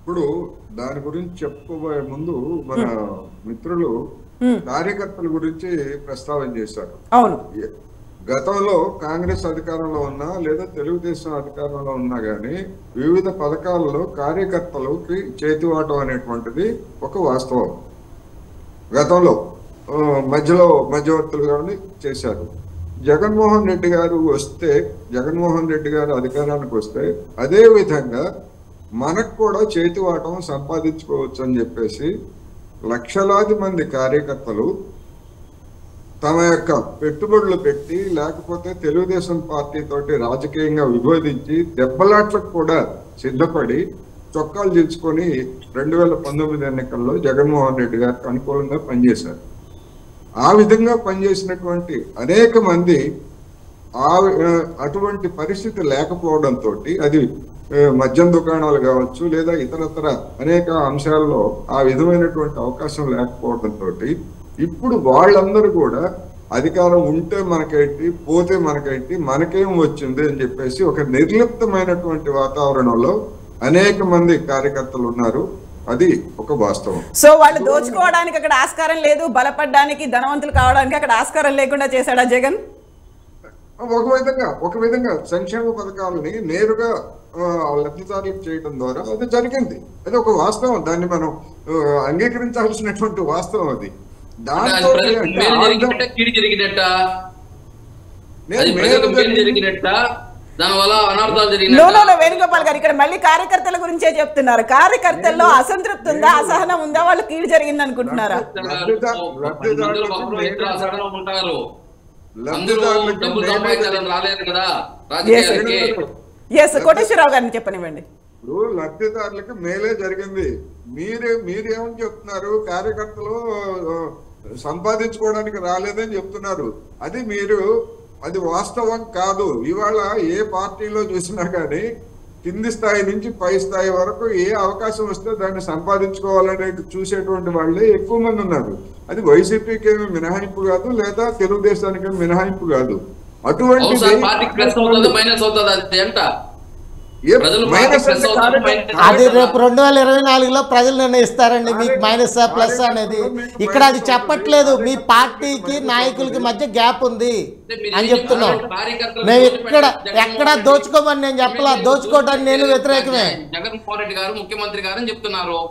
ఇప్పుడు దాని గురించి చెప్పుకోబోయే ముందు మన మిత్రులు కార్యకర్తల గురించి ప్రస్తావన చేశారు. అవును, గతంలో కాంగ్రెస్ అధికారంలో ఉన్నా లేదా తెలుగుదేశం అధికారంలో ఉన్నా గానీ వివిధ పథకాలలో కార్యకర్తలకి చేతివాటం అనేటువంటిది ఒక వాస్తవం. గతంలో మధ్యలో మధ్యవర్తులుగానే చేశారు. జగన్మోహన్ రెడ్డి గారు అధికారానికి వస్తే అదే విధంగా మనకు కూడా చేతివాటం సంపాదించుకోవచ్చు అని చెప్పేసి లక్షలాది మంది కార్యకర్తలు తమ యొక్క పెట్టుబడులు పెట్టి లేకపోతే తెలుగుదేశం పార్టీ తోటి రాజకీయంగా విభేదించి దెబ్బలాట్లకు కూడా సిద్ధపడి చొక్కాలు చించుకొని 2019 ఎన్నికల్లో జగన్మోహన్ రెడ్డి గారికి అనుకూలంగా పనిచేశారు. ఆ విధంగా పనిచేసినటువంటి అనేక మంది అటువంటి పరిస్థితి లేకపోవడంతో, అది మద్యం దుకాణాలు కావచ్చు లేదా ఇతరతర అనేక అంశాల్లో ఆ విధమైనటువంటి అవకాశం లేకపోవడంతో ఇప్పుడు వాళ్ళందరూ కూడా అధికారం ఉంటే మనకేంటి, పోతే మనకేంటి, మనకేం వచ్చింది అని చెప్పేసి ఒక నిర్లిప్తమైనటువంటి వాతావరణంలో అనేక మంది కార్యకర్తలు ఉన్నారు. అది ఒక వాస్తవం. సో వాళ్ళు దోచుకోవడానికి అక్కడ ఆస్కారం లేదు, బలపడడానికి, ధనవంతులు కావడానికి అక్కడ ఆస్కారం లేకుండా చేశాడా జగన్? ఒక విధంగా సంక్షేమ పథకాలని నేరుగా లబ్ధిదారులకు చేయడం ద్వారా అది జరిగింది. అది ఒక వాస్తవం, దాన్ని మనం అంగీకరించాల్సినటువంటి వాస్తవం. అది దాంతో వేణుగోపాల్ గారు ఇక్కడ మళ్ళీ కార్యకర్తల గురించే చెప్తున్నారు. కార్యకర్తల్లో అసంతృప్తి ఉందా, అసహనం ఉందా, వాళ్ళు కీడు జరిగింది అనుకుంటున్నారా? కోటేశ్వరరావు గారిని చెప్పనివ్వండి. ఇప్పుడు లబ్ధిదారులకి మేలే జరిగింది. మీరేమని చెప్తున్నారు? కార్యకర్తలు సంపాదించుకోవడానికి రాలేదని చెప్తున్నారు. అది మీరు అది వాస్తవం కాదు. ఇవాళ ఏ పార్టీలో చూసినా కానీ కింది స్థాయి నుంచి పై స్థాయి వరకు ఏ అవకాశం వస్తే దాన్ని సంపాదించుకోవాలనే చూసేటువంటి వాళ్ళే ఎక్కువ మంది ఉన్నారు. అది వైసీపీకి ఏమి మినహాయింపు కాదు, లేదా తెలుగుదేశానికి ఏమి మినహాయింపు కాదు. అటువంటి అది రేపు 2024లో ప్రజలు నిర్ణయిస్తారండి మీకు మైనస్ ప్లస్ అనేది. ఇక్కడ అది చెప్పట్లేదు. మీ పార్టీకి నాయకులకి మధ్య గ్యాప్ ఉంది అని చెప్తున్నాం. మేము ఎక్కడ దోచుకోమని నేను చెప్పలా, దోచుకోవడానికి నేను వ్యతిరేకమే. జగన్మోహన్ రెడ్డి గారు ముఖ్యమంత్రి గారు అని చెప్తున్నారు.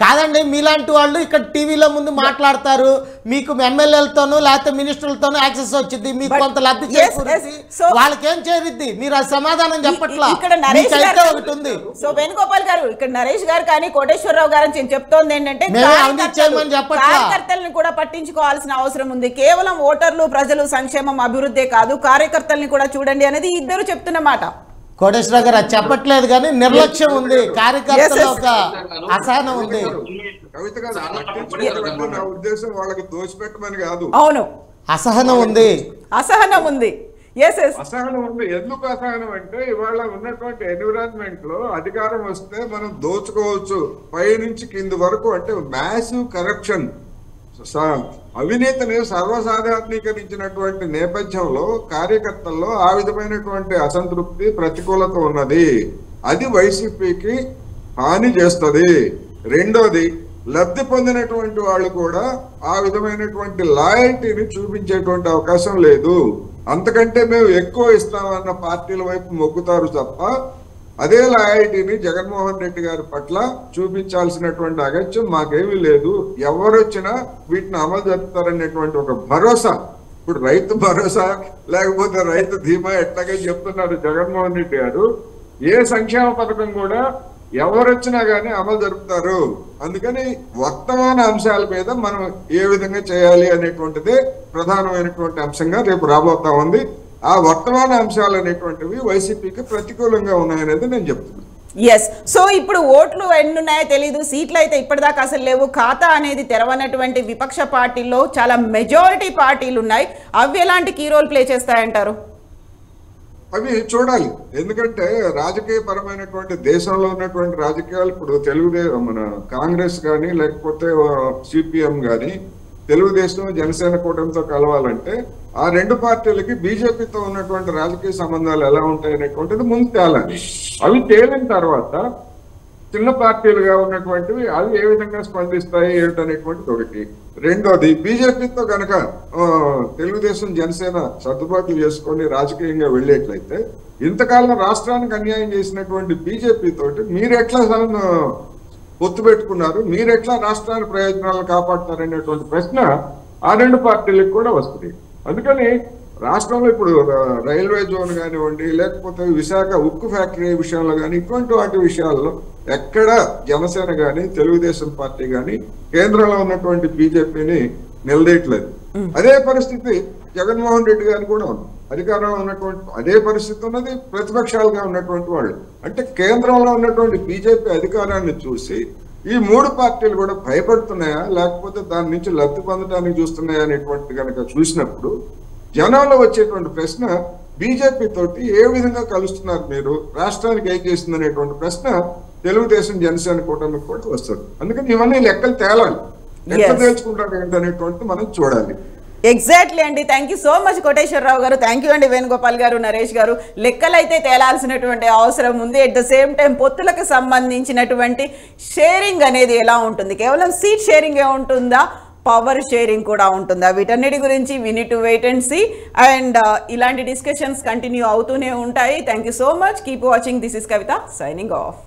కాదండి, మీలాంటి వాళ్ళు ఇక్కడ టీవీలో ముందు మాట్లాడతారు, మీకు ఎమ్మెల్యేలతోనూ లేకపోతే మినిస్టర్లతోనూ యాక్సెస్ వచ్చింది, మీకు కొంత లబ్ధి చేకూరుతుంది, వాళ్ళకేం చేరిద్ది? మీరు ఆ సమాధానం చెప్పట్లా. ఒకటి ఉంది. సో వేణుగోపాల్ గారు, ఇక్కడ నరేష్ గారు కానీ కోటేశ్వరరావు గారు నేను చెప్తోంది ఏంటంటే కార్యకర్తలను కూడా పట్టించుకోవాల్సిన అవసరం ఉంది. కేవలం ఓటర్లు, ప్రజలు, సంక్షేమం, అభివృద్ధి కాదు, కార్యకర్తల్ని కూడా చూడండి అనేది ఇద్దరు చెప్తున్నమాట. కోటేశ్వరరావు గారు అది చెప్పట్లేదు, కానీ నిర్లక్ష్యం ఉంది, కార్యకర్తలు ఒక అసహనం ఉంది. కవిత గారు, నా ఉద్దేశం వాళ్ళకి దోచిపెట్టమని కాదు. అవును, అసహనం ఉంది, అసహనం ఉంది. అసహనం ఉంది. ఎందుకు అసహనం అంటే ఇవాళ ఉన్నటువంటి ఎన్విరాన్మెంట్ లో అధికారం వస్తే మనం దోచుకోవచ్చు పై నుంచి కింది వరకు. అంటే మ్యాసివ్ కరప్షన్, అవినీతిని సర్వసాధారణీకరించినటువంటి నేపథ్యంలో కార్యకర్తల్లో ఆ విధమైనటువంటి అసంతృప్తి, ప్రతికూలత ఉన్నది. అది వైసీపీకి హాని చేస్తుంది. రెండోది, లబ్ధి పొందినటువంటి వాళ్ళు కూడా ఆ విధమైనటువంటి లాయల్టీని చూపించేటువంటి అవకాశం లేదు. అంతకంటే మేము ఎక్కువ ఇస్తామన్న పార్టీల వైపు మొగ్గుతారు తప్ప అదే లాయల్టీని జగన్మోహన్ రెడ్డి గారి పట్ల చూపించాల్సినటువంటి అగత్యం మాకేమీ లేదు. ఎవరొచ్చినా వీటిని అమలు జరుపుతారనేటువంటి ఒక భరోసా, ఇప్పుడు రైతు భరోసా లేకపోతే రైతు ధీమా ఎట్లాగే చెప్తున్నారు జగన్మోహన్ రెడ్డి గారు, ఏ సంక్షేమ పథకం కూడా ఎవరొచ్చినా కానీ అమలు జరుపుతారు. అందుకని వర్తమాన అంశాల మీద మనం ఏ విధంగా చేయాలి అనేటువంటిదే ప్రధానమైనటువంటి అంశంగా రేపు రాబోతా ఉంది. ఆ వర్తమాన అంశాలు అనేటువంటివి వైసీపీకి ప్రతికూలంగా ఉన్నాయనేది నేను చెప్తున్నాను. ఎస్. సో ఇప్పుడు ఓట్లు ఎన్ని ఉన్నాయో తెలీదు, సీట్లు అయితే ఇప్పటిదాకా అసలు లేవు. ఖాతా అనేది తెరవనటువంటి విపక్ష పార్టీల్లో చాలా మెజారిటీ పార్టీలు ఉన్నాయి. అవి ఎలాంటి కీ రోల్ ప్లే చేస్తాయంటారు? అవి చూడాలి. ఎందుకంటే రాజకీయ పరమైనటువంటి దేశంలో ఉన్నటువంటి రాజకీయాలు ఇప్పుడు మన కాంగ్రెస్ కానీ లేకపోతే సిపిఎం కానీ తెలుగుదేశం జనసేన కూటమితో కలవాలంటే ఆ రెండు పార్టీలకి బీజేపీతో ఉన్నటువంటి రాజకీయ సంబంధాలు ఎలా ఉంటాయి అనేటువంటిది ముందు తేలాలి. అవి తేలిన తర్వాత చిన్న పార్టీలుగా ఉన్నటువంటివి అవి ఏ విధంగా స్పందిస్తాయి ఏమిటనేటువంటిది ఒకటి. రెండోది, బీజేపీతో కనుక తెలుగుదేశం జనసేన సర్దుబాట్లు చేసుకొని రాజకీయంగా వెళ్ళేట్లయితే ఇంతకాలం రాష్ట్రానికి అన్యాయం చేసినటువంటి బీజేపీ తోటి మీరెట్లా పొత్తు పెట్టుకున్నారు, మీరెట్లా రాష్ట్రాల ప్రయోజనాలను కాపాడుతారనేటువంటి ప్రశ్న ఆ రెండు పార్టీలకు కూడా వస్తుంది. అందుకని రాష్ట్రంలో ఇప్పుడు రైల్వే జోన్ కానివ్వండి, లేకపోతే విశాఖ ఉక్కు ఫ్యాక్టరీ విషయంలో కానీ ఇటువంటి వాటి విషయాల్లో ఎక్కడ జనసేన కానీ తెలుగుదేశం పార్టీ కానీ కేంద్రంలో ఉన్నటువంటి బీజేపీని నిలదీయట్లేదు. అదే పరిస్థితి జగన్మోహన్ రెడ్డి గారు కూడా ఉంది. అధికారంలో ఉన్నటువంటి అదే పరిస్థితి ఉన్నది ప్రతిపక్షాలుగా ఉన్నటువంటి వాళ్ళు. అంటే కేంద్రంలో ఉన్నటువంటి బీజేపీ అధికారాన్ని చూసి ఈ మూడు పార్టీలు కూడా భయపడుతున్నాయా, లేకపోతే దాని నుంచి లబ్ధి పొందడానికి చూస్తున్నాయా అనేటువంటి కనుక చూసినప్పుడు జనంలో వచ్చేటువంటి ప్రశ్న, బీజేపీ తోటి ఏ విధంగా కలుస్తున్నారు మీరు, రాష్ట్రానికి ఏం చేస్తుంది అనేటువంటి ప్రశ్న తెలుగుదేశం జనసేన కూటమికి కూడా వస్తుంది. అందుకని ఇవన్నీ లెక్కలు తేలాలి. ఎట్లా తేల్చుకుంటారు ఏంటనేటువంటి మనం చూడాలి. ఎగ్జాక్ట్లీ అండి. Thank you so much Koteswararao గారు. థ్యాంక్ యూ అండి వేణుగోపాల్ గారు, నరేష్ గారు. లెక్కలైతే తేలాల్సినటువంటి అవసరం ఉంది. ఎట్ ద సేమ్ టైం పొత్తులకు సంబంధించినటువంటి షేరింగ్ అనేది ఎలా ఉంటుంది, కేవలం సీట్ షేరింగ్ ఏ ఉంటుందా, పవర్ షేరింగ్ కూడా ఉంటుందా, వీటన్నిటి గురించి we need to wait and see. And ఇలాంటి డిస్కషన్స్ కంటిన్యూ అవుతూనే ఉంటాయి. Thank you so much. Keep watching. This is Kavitha signing of.